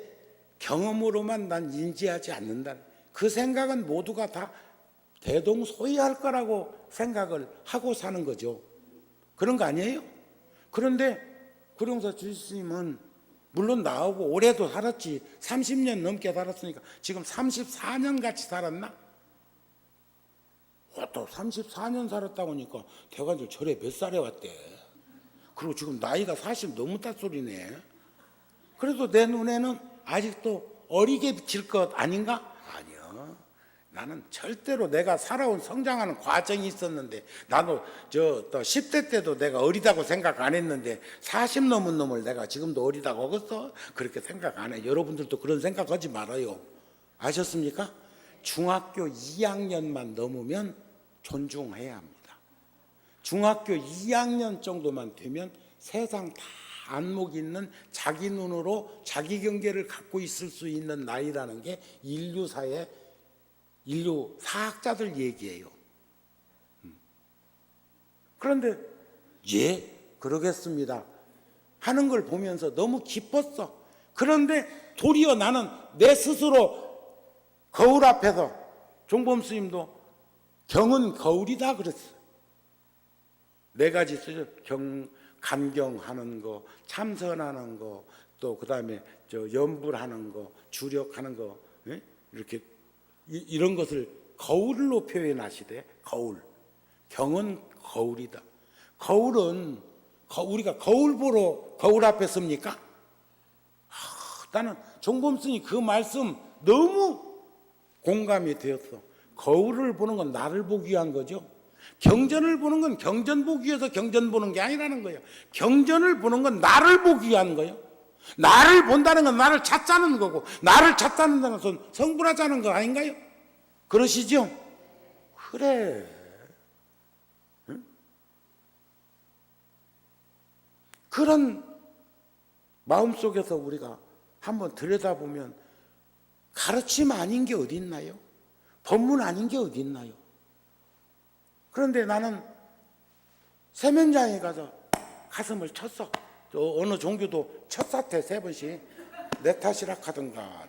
[SPEAKER 1] 경험으로만 난 인지하지 않는다. 그 생각은 모두가 다 대동소이할 거라고 생각을 하고 사는 거죠. 그런 거 아니에요? 그런데 구룡사 주스님은 물론 나오고 오래도 살았지. 30년 넘게 살았으니까 지금 34년 같이 살았나? 또 34년 살았다고 하니까 대관절 절에 몇 살에 왔대. 그리고 지금 나이가 40 넘었다 소리네. 그래도 내 눈에는 아직도 어리게 비칠 것 아닌가? 아니요. 나는 절대로 내가 살아온 성장하는 과정이 있었는데, 나도 또 10대 때도 내가 어리다고 생각 안 했는데 40 넘은 놈을 내가 지금도 어리다고 하겠어? 그렇게 생각 안 해. 여러분들도 그런 생각하지 말아요. 아셨습니까? 중학교 2학년만 넘으면 존중해야 합니다. 중학교 2학년 정도만 되면 세상 다 안목 있는 자기 눈으로 자기 경계를 갖고 있을 수 있는 나이라는 게 인류 사학자들 얘기예요. 그런데 예, 그러겠습니다 하는 걸 보면서 너무 기뻤어. 그런데 도리어 나는 내 스스로 거울 앞에서, 종범 스님도 경은 거울이다 그랬어. 네 가지 쓰죠. 간경하는 거, 참선하는 거, 또 그다음에 염불하는 거, 주력하는 거, 예? 이렇게 이런 것을 거울로 표현하시되, 거울. 경은 거울이다. 거울은 우리가 거울 보러 거울 앞에 섭니까? 나는 종범 스님 그 말씀 너무 공감이 되었어. 거울을 보는 건 나를 보기 위한 거죠. 경전을 보는 건 경전 보기 위해서 경전 보는 게 아니라는 거예요. 경전을 보는 건 나를 보기 위한 거예요. 나를 본다는 건 나를 찾자는 거고, 나를 찾자는 것은 성불하자는 거 아닌가요? 그러시죠? 그래. 응? 그런 마음속에서 우리가 한번 들여다보면 가르침 아닌 게 어디 있나요? 법문 아닌 게 어디 있나요? 그런데 나는 세면장에 가서 가슴을 쳤어. 어느 종교도 첫 사태 3번씩 내 탓이라 하던가,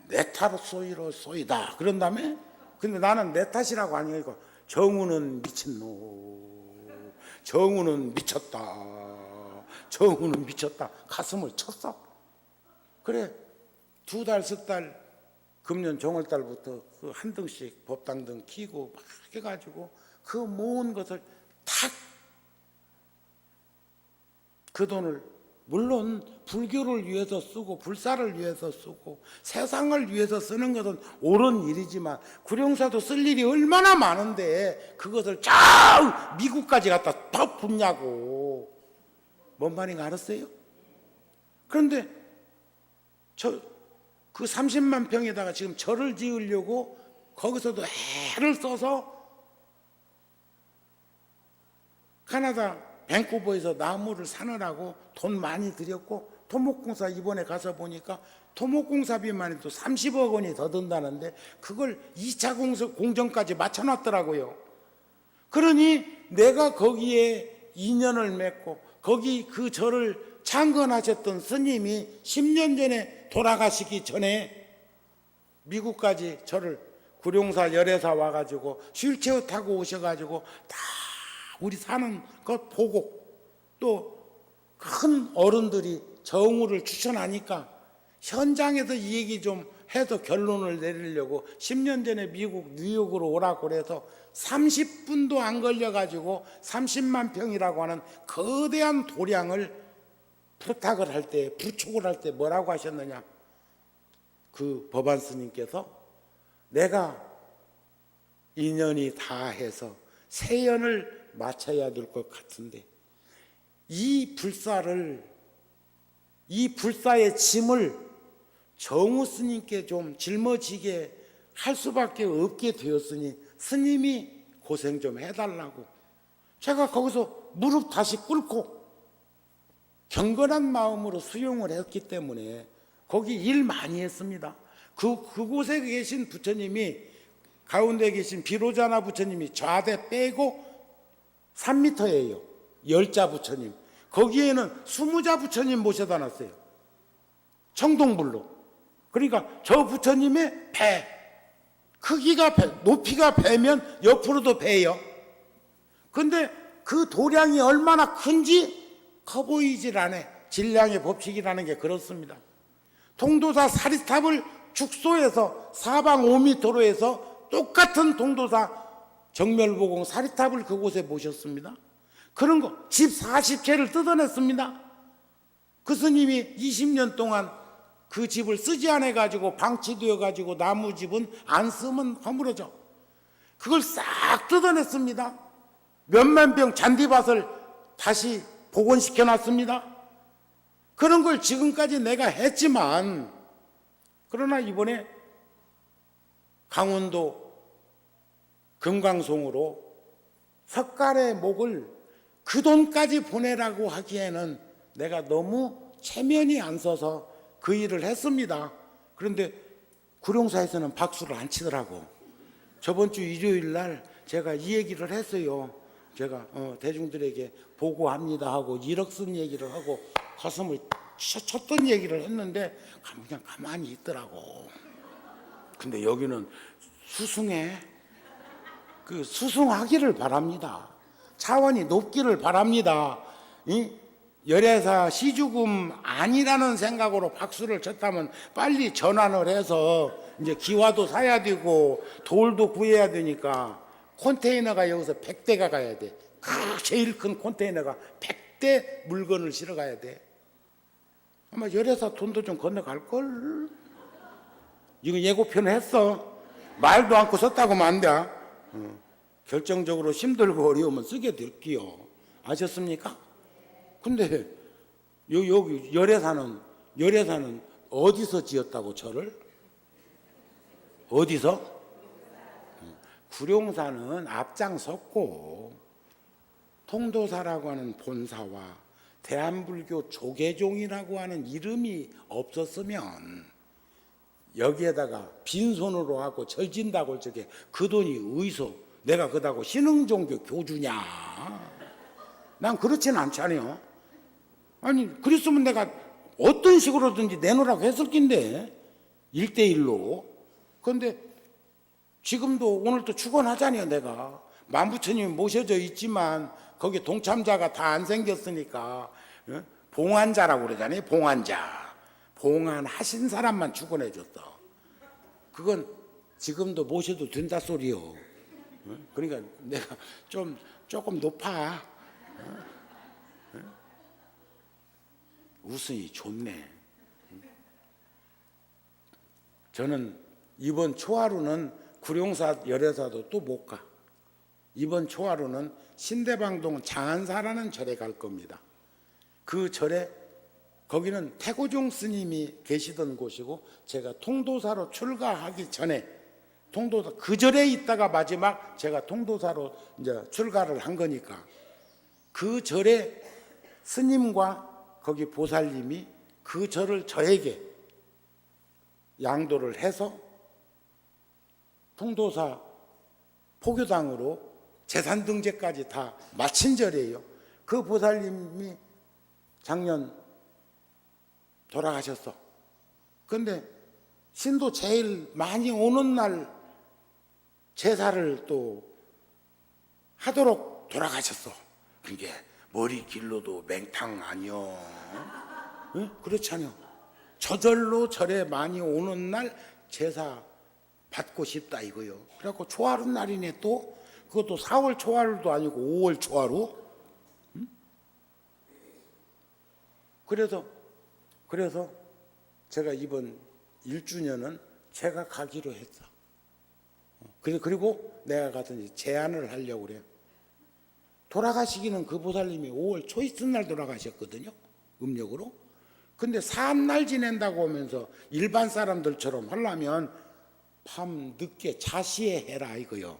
[SPEAKER 1] 내 탓 소이로 소이다 그런 다음에, 근데 나는 내 탓이라고 아니고 정우는 미친놈, 정우는 미쳤다, 정우는 미쳤다 가슴을 쳤어. 그래 2달, 10달 금년 정월달부터 그 한 등씩 법당등 키고 막 해가지고 그 모은 것을 탁, 그 돈을 물론 불교를 위해서 쓰고 불사를 위해서 쓰고 세상을 위해서 쓰는 것은 옳은 일이지만 구룡사도 쓸 일이 얼마나 많은데 그것을 저 미국까지 갖다 더 붓냐고. 뭔 말인가 알았어요? 그런데 그 30만 평에다가 지금 절을 지으려고 거기서도 애를 써서 캐나다 밴쿠버에서 나무를 사느라고 돈 많이 들였고, 토목공사 이번에 가서 보니까 토목공사비만 해도 30억 원이 더 든다는데 그걸 2차 공정까지 맞춰놨더라고요. 그러니 내가 거기에 인연을 맺고 거기 그 절을 창건하셨던 스님이 10년 전에 돌아가시기 전에 미국까지 저를 구룡사 열애사 와가지고 휠체어 타고 오셔가지고 다 우리 사는 것 보고, 또 큰 어른들이 정우를 추천하니까 현장에서 이 얘기 좀 해서 결론을 내리려고 10년 전에 미국 뉴욕으로 오라고 그래서 30분도 안 걸려가지고 30만 평이라고 하는 거대한 도량을 부탁을 할 때, 부축을 할 때 뭐라고 하셨느냐? 그 법안 스님께서 내가 인연이 다 해서 세연을 마쳐야 될 것 같은데 이 불사의 짐을 정우 스님께 좀 짊어지게 할 수밖에 없게 되었으니 스님이 고생 좀 해달라고. 제가 거기서 무릎 다시 꿇고 경건한 마음으로 수용을 했기 때문에 거기 일 많이 했습니다. 그곳에 계신 부처님이, 가운데 계신 비로자나 부처님이 좌대 빼고 3m예요. 10자 부처님. 거기에는 20자 부처님 모셔다 놨어요. 청동불로. 그러니까 저 부처님의 배, 크기가 배, 높이가 배면 옆으로도 배예요. 근데 그 도량이 얼마나 큰지 커 보이질 않아. 질량의 법칙이라는 게 그렇습니다. 통도사 사리탑을 축소해서 사방 5m로 해서 똑같은 통도사 정멸보공 사리탑을 그곳에 모셨습니다. 그런 거 집 40채를 뜯어냈습니다. 그 스님이 20년 동안 그 집을 쓰지 않아 가지고 방치되어 가지고 나무집은 안 쓰면 허물어져. 그걸 싹 뜯어냈습니다. 몇만 병 잔디밭을 다시 복원시켜 놨습니다. 그런 걸 지금까지 내가 했지만, 그러나 이번에 강원도 금강송으로 석가래 목을 그 돈까지 보내라고 하기에는 내가 너무 체면이 안 서서 그 일을 했습니다. 그런데 구룡사에서는 박수를 안 치더라고. 저번 주 일요일 날 제가 이 얘기를 했어요. 제가 대중들에게 보고합니다 하고 1억 쓴 얘기를 하고 가슴을 쳤던 얘기를 했는데 그냥 가만히 있더라고. 근데 여기는 수승해. 그 수승하기를 바랍니다. 차원이 높기를 바랍니다. 열애사 시주금 아니라는 생각으로 박수를 쳤다면 빨리 전환을 해서 이제 기와도 사야 되고 돌도 구해야 되니까 컨테이너가 여기서 100대가 가야 돼. 그 제일 큰 컨테이너가 100대 물건을 실어 가야 돼. 아마 열애사 돈도 좀 건너갈걸? 이거 예고편 했어. 말도 않고 썼다고 하면 안 돼. 결정적으로 힘들고 어려우면 쓰게 될게요. 아셨습니까? 근데 여기 열애사는 어디서 지었다고 절을? 어디서? 구룡사는 앞장섰고 통도사라고 하는 본사와 대한불교 조계종이라고 하는 이름이 없었으면 여기에다가 빈손으로 하고 절진다고 할 적에 그 돈이 어디서 내가 그다고 신흥종교 교주냐? 난 그렇지는 않잖아요. 아니 그랬으면 내가 어떤 식으로든지 내놓으라고 했을 낀데 1대1로. 그런데 지금도 오늘도 축원하잖아요. 내가 만부처님이 모셔져 있지만 거기 동참자가 다 안 생겼으니까 봉안자라고 그러잖아요. 봉안자. 봉안하신 사람만 축원해 줬어. 그건 지금도 모셔도 된다 소리요. 그러니까 내가 조금 높아. 웃으니 좋네. 저는 이번 초하루는 구룡사 열애사도 또 못 가. 이번 초하루는 신대방동 장안사라는 절에 갈 겁니다. 그 절에 거기는 태고종 스님이 계시던 곳이고 제가 통도사로 출가하기 전에 통도사 그 절에 있다가 마지막 제가 통도사로 이제 출가를 한 거니까 그 절에 스님과 거기 보살님이 그 절을 저에게 양도를 해서 통도사 포교당으로 재산 등재까지 다 마친 절이에요. 그 보살님이 작년 돌아가셨어. 그런데 신도 제일 많이 오는 날 제사를 또 하도록 돌아가셨어. 그게 머리 길러도 맹탕 아니여. 응? 그렇잖아요. 저절로 절에 많이 오는 날 제사 받고 싶다 이거요. 그래갖고 초하루 날이네 또. 그것도 4월 초하루도 아니고 5월 초하루. 응? 그래서 제가 이번 1주년은 제가 가기로 했어. 그리고 내가 가서 제안을 하려고 그래요. 돌아가시기는 그 보살님이 5월 초 이튿날 돌아가셨거든요. 음력으로. 근데 사암날 지낸다고 하면서 일반 사람들처럼 하려면 밤 늦게 자시에 해라 이거요.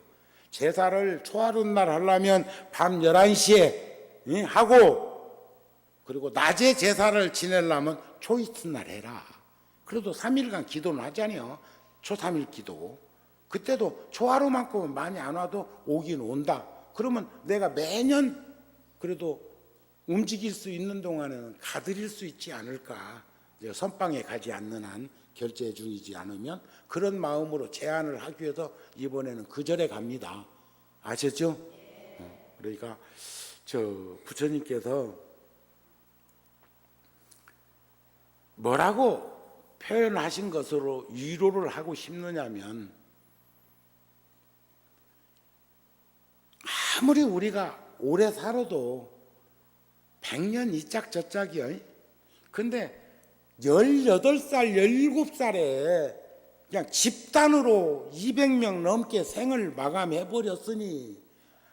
[SPEAKER 1] 제사를 초하룻날 하려면 밤 11시에 하고 그리고 낮에 제사를 지내려면 초이튿날 해라. 그래도 3일간 기도는 하잖아요. 초3일 기도. 그때도 초하루만큼은 많이 안 와도 오긴 온다. 그러면 내가 매년 그래도 움직일 수 있는 동안에는 가드릴 수 있지 않을까. 선방에 가지 않는 한, 결제 중이지 않으면, 그런 마음으로 제안을 하기 위해서 이번에는 그 절에 갑니다. 아셨죠? 그러니까 부처님께서 뭐라고 표현하신 것으로 위로를 하고 싶느냐면, 아무리 우리가 오래 살아도 100년 이 짝 저 짝이요. 근데 18살, 17살에 그냥 집단으로 200명 넘게 생을 마감해버렸으니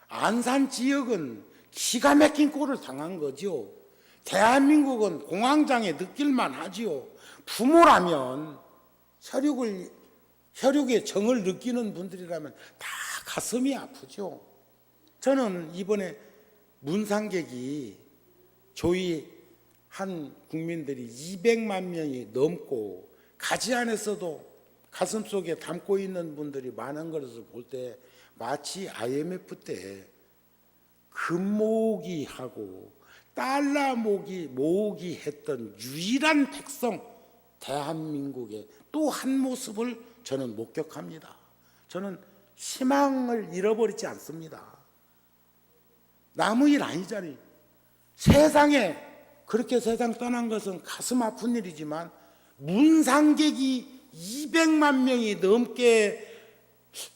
[SPEAKER 1] 안산 지역은 기가 막힌 꼴을 당한 거죠. 대한민국은 공황장애 느낄만 하지요. 부모라면 혈육의 정을 느끼는 분들이라면 다 가슴이 아프죠. 저는 이번에 문상객이 조의한 국민들이 200만 명이 넘고 가지 안에서도 가슴속에 담고 있는 분들이 많은 것을 볼 때 마치 IMF 때 금모으기 하고 달러 모으기 했던 유일한 백성 대한민국의 또 한 모습을 저는 목격합니다. 저는 희망을 잃어버리지 않습니다. 남의 일 아니잖아요. 세상에 그렇게 세상 떠난 것은 가슴 아픈 일이지만 문상객이 200만 명이 넘게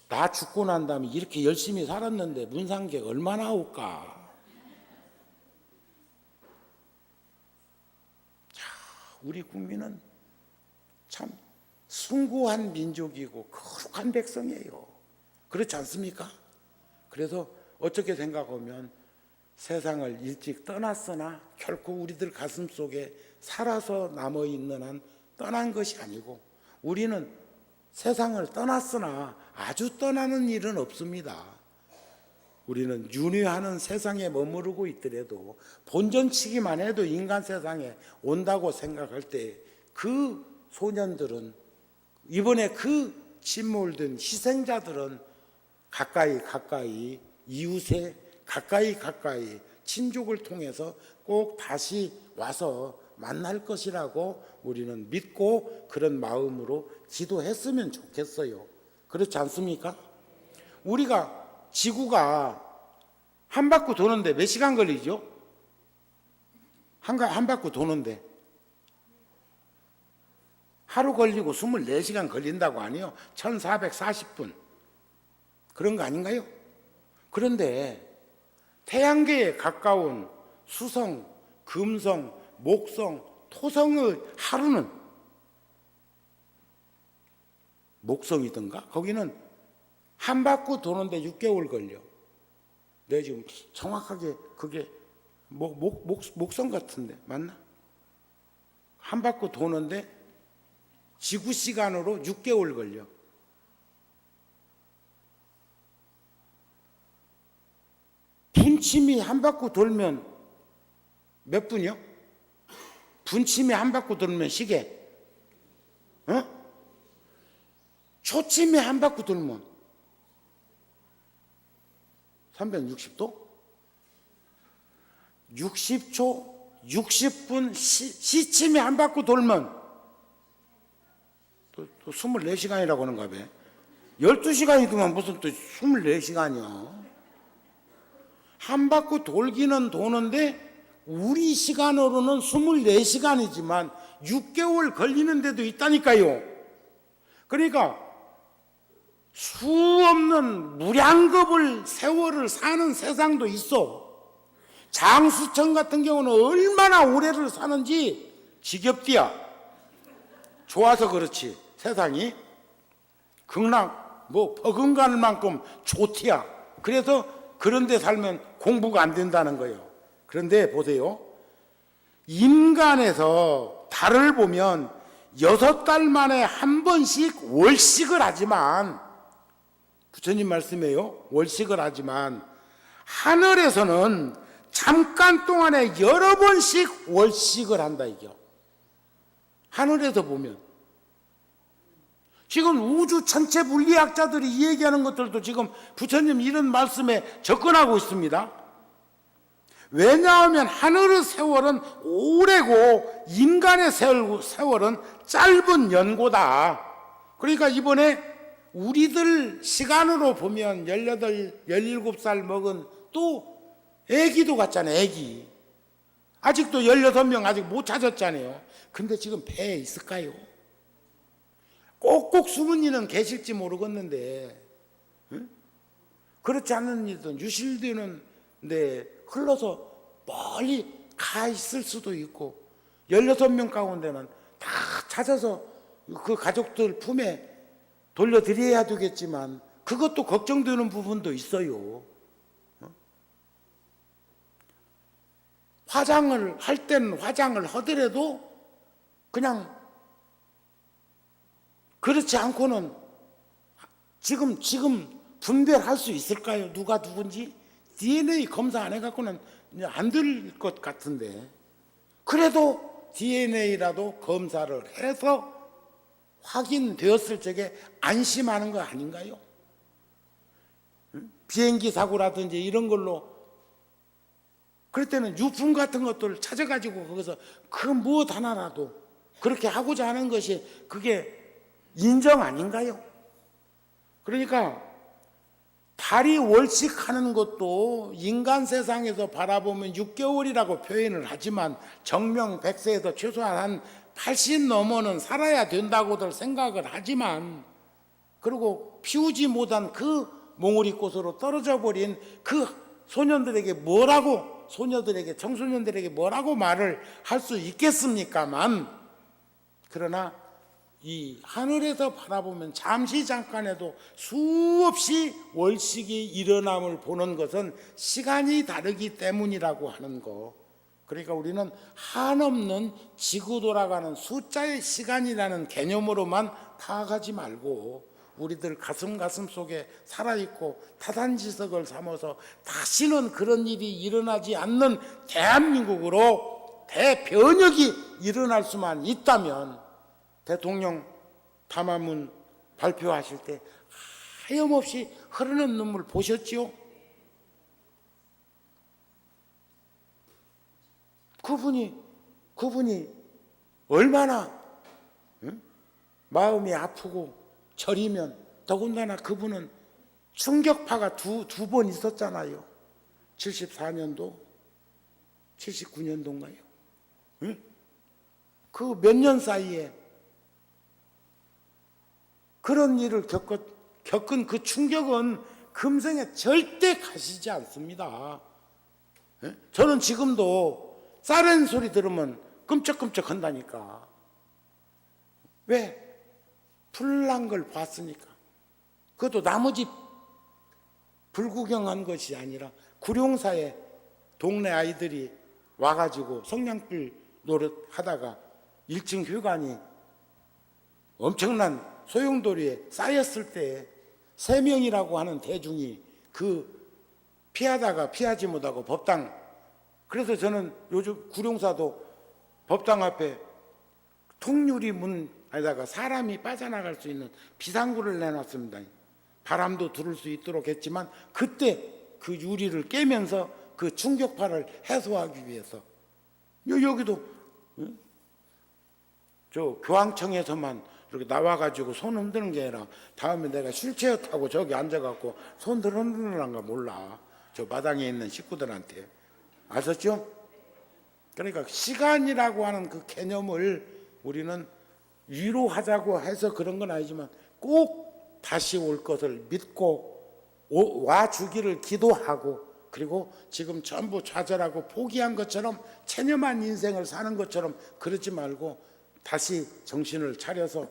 [SPEAKER 1] 나 죽고 난 다음에 이렇게 열심히 살았는데 문상객 얼마나 올까? 자, 우리 국민은 참 숭고한 민족이고 거룩한 백성이에요. 그렇지 않습니까? 그래서 어떻게 생각하면 세상을 일찍 떠났으나 결코 우리들 가슴 속에 살아서 남아있는 한 떠난 것이 아니고, 우리는 세상을 떠났으나 아주 떠나는 일은 없습니다. 우리는 윤회하는 세상에 머무르고 있더라도 본전치기만 해도 인간 세상에 온다고 생각할 때 그 소년들은, 이번에 그 침몰된 희생자들은 가까이 이웃에 가까이 친족을 통해서 꼭 다시 와서 만날 것이라고 우리는 믿고 그런 마음으로 기도했으면 좋겠어요. 그렇지 않습니까? 우리가 지구가 한 바퀴 도는데 몇 시간 걸리죠? 한 바퀴 도는데 하루 걸리고 24시간 걸린다고 하네요. 1440분 그런 거 아닌가요? 그런데 태양계에 가까운 수성, 금성, 목성, 토성의 하루는, 목성이든가 거기는 한 바퀴 도는데 6개월 걸려. 내가 지금 정확하게 그게 목성 같은데 맞나? 한 바퀴 도는데 지구 시간으로 6개월 걸려. 분침이 한 바퀴 돌면 몇 분이요? 분침이 한 바퀴 돌면 시계, 초침이 한 바퀴 돌면 360도? 60초, 60분, 시침이 한 바퀴 돌면 또 24시간이라고 하는가 봐. 12시간이더만 무슨 또 24시간이야. 한 바퀴 돌기는 도는데 우리 시간으로는 24시간이지만 6개월 걸리는 데도 있다니까요. 그러니까 수 없는 무량겁을 세월을 사는 세상도 있어. 장수천 같은 경우는 얼마나 오래를 사는지 지겹디야. 좋아서 그렇지 세상이 극락 버금갈 만큼 좋디야. 그래서 그런 데 살면 공부가 안 된다는 거예요. 그런데 보세요. 인간에서 달을 보면 6달 만에 한 번씩 월식을 하지만, 부처님 말씀이에요. 월식을 하지만 하늘에서는 잠깐 동안에 여러 번씩 월식을 한다 이겨. 하늘에서 보면 지금 우주 전체 물리학자들이 얘기하는 것들도 지금 부처님 이런 말씀에 접근하고 있습니다. 왜냐하면 하늘의 세월은 오래고 인간의 세월은 짧은 연고다. 그러니까 이번에 우리들 시간으로 보면 18, 17살 먹은 또 애기도 같잖아요. 애기 아직도 16명 아직 못 찾았잖아요. 근데 지금 배에 있을까요? 꼭꼭 숨은 이는 계실지 모르겠는데, 응? 그렇지 않은 이들은 유실되는데 흘러서 멀리 가 있을 수도 있고, 16명 가운데는 다 찾아서 그 가족들 품에 돌려드려야 되겠지만 그것도 걱정되는 부분도 있어요. 화장을 할 때는 화장을 하더라도 그냥 그렇지 않고는 지금 분별할 수 있을까요? 누가 누군지? DNA 검사 안 해갖고는 안 될 것 같은데, 그래도 DNA라도 검사를 해서 확인되었을 적에 안심하는 거 아닌가요? 비행기 사고라든지 이런 걸로 그럴 때는 유품 같은 것들을 찾아가지고 거기서 그 무엇 하나라도 그렇게 하고자 하는 것이 그게 인정 아닌가요? 그러니까 달이 월식하는 것도 인간 세상에서 바라보면 6개월이라고 표현을 하지만 정명백세에서 최소한 한 80 넘어는 살아야 된다고들 생각을 하지만, 그리고 피우지 못한 그 몽우리꽃으로 떨어져 버린 그 소년들에게 청소년들에게 뭐라고 말을 할 수 있겠습니까만, 그러나 이 하늘에서 바라보면 잠시 잠깐에도 수없이 월식이 일어남을 보는 것은 시간이 다르기 때문이라고 하는 거. 그러니까 우리는 한없는 지구 돌아가는 숫자의 시간이라는 개념으로만 파악하지 말고 우리들 가슴 속에 살아있고 타산지석을 삼아서 다시는 그런 일이 일어나지 않는 대한민국으로 대변혁이 일어날 수만 있다면, 대통령 담화문 발표하실 때 하염없이 흐르는 눈물 보셨지요? 그분이 얼마나 마음이 아프고 저리면, 더군다나 그분은 충격파가 두 번 있었잖아요. 74년도, 79년도인가요? 그 몇 년 사이에 그런 일을 겪은 그 충격은 금생에 절대 가시지 않습니다. 저는 지금도 사이렌 소리 들으면 끔찍끔찍 한다니까. 왜? 불난 걸 봤으니까. 그것도 나머지 불구경한 것이 아니라 구룡사에 동네 아이들이 와가지고 성냥불 노릇하다가 1층 회관이 엄청난 소용돌이에 쌓였을 때 3명이라고 하는 대중이 그 피하다가 피하지 못하고 법당, 그래서 저는 요즘 구룡사도 법당 앞에 통유리 문에다가 사람이 빠져나갈 수 있는 비상구를 내놨습니다. 바람도 들을 수 있도록 했지만 그때 그 유리를 깨면서 그 충격파를 해소하기 위해서, 여기도 저 교황청에서만 이렇게 나와가지고 손 흔드는 게 아니라 다음에 내가 휠체어 타고 저기 앉아갖고 손 흔들는가 몰라. 저 마당에 있는 식구들한테. 아셨죠? 그러니까 시간이라고 하는 그 개념을 우리는 위로하자고 해서 그런 건 아니지만 꼭 다시 올 것을 믿고 와주기를 기도하고, 그리고 지금 전부 좌절하고 포기한 것처럼 체념한 인생을 사는 것처럼 그러지 말고 다시 정신을 차려서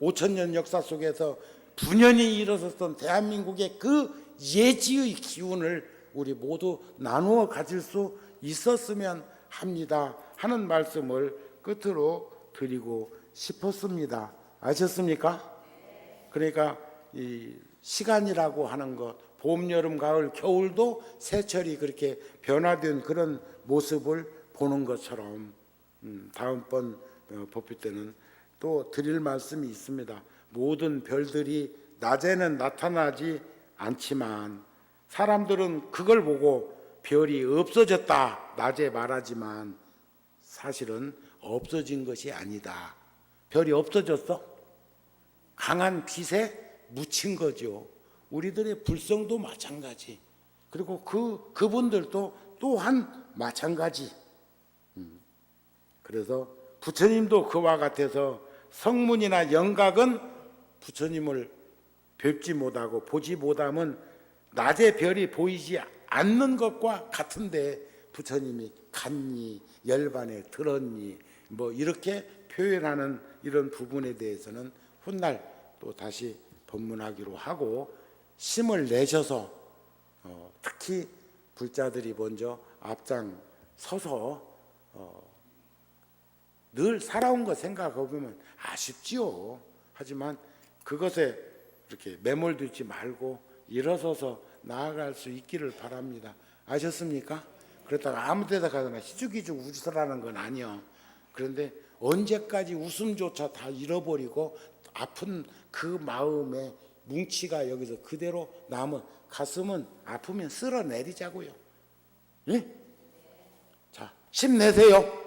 [SPEAKER 1] 5,000년 역사 속에서 분연히 일어섰던 대한민국의 그 예지의 기운을 우리 모두 나누어 가질 수 있었으면 합니다 하는 말씀을 끝으로 드리고 싶었습니다. 아셨습니까? 그러니까 이 시간이라고 하는 것, 봄, 여름, 가을, 겨울도 세철이 그렇게 변화된 그런 모습을 보는 것처럼 다음번 법회 때는 또 드릴 말씀이 있습니다. 모든 별들이 낮에는 나타나지 않지만 사람들은 그걸 보고 별이 없어졌다 낮에 말하지만 사실은 없어진 것이 아니다. 별이 없어졌어? 강한 빛에 묻힌 거죠. 우리들의 불성도 마찬가지. 그리고 그분들도 또한 마찬가지. 그래서 부처님도 그와 같아서 성문이나 영각은 부처님을 뵙지 못하고 보지 못하면 낮에 별이 보이지 않는 것과 같은데 부처님이 갔니 열반에 들었니 뭐 이렇게 표현하는 이런 부분에 대해서는 훗날 또 다시 법문하기로 하고 힘을 내셔서 특히 불자들이 먼저 앞장 서서 늘 살아온 거 생각해보면 아쉽지요. 하지만 그것에 이렇게 매몰되지 말고 일어서서 나아갈 수 있기를 바랍니다. 아셨습니까? 그렇다고 아무 데다 가거나 희죽희죽 웃으라는 건 아니요. 그런데 언제까지 웃음조차 다 잃어버리고 아픈 그 마음의 뭉치가 여기서 그대로 남은 가슴은 아프면 쓸어내리자고요. 예? 자, 힘내세요.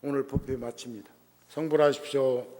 [SPEAKER 1] 오늘 법회 마칩니다. 성불하십시오.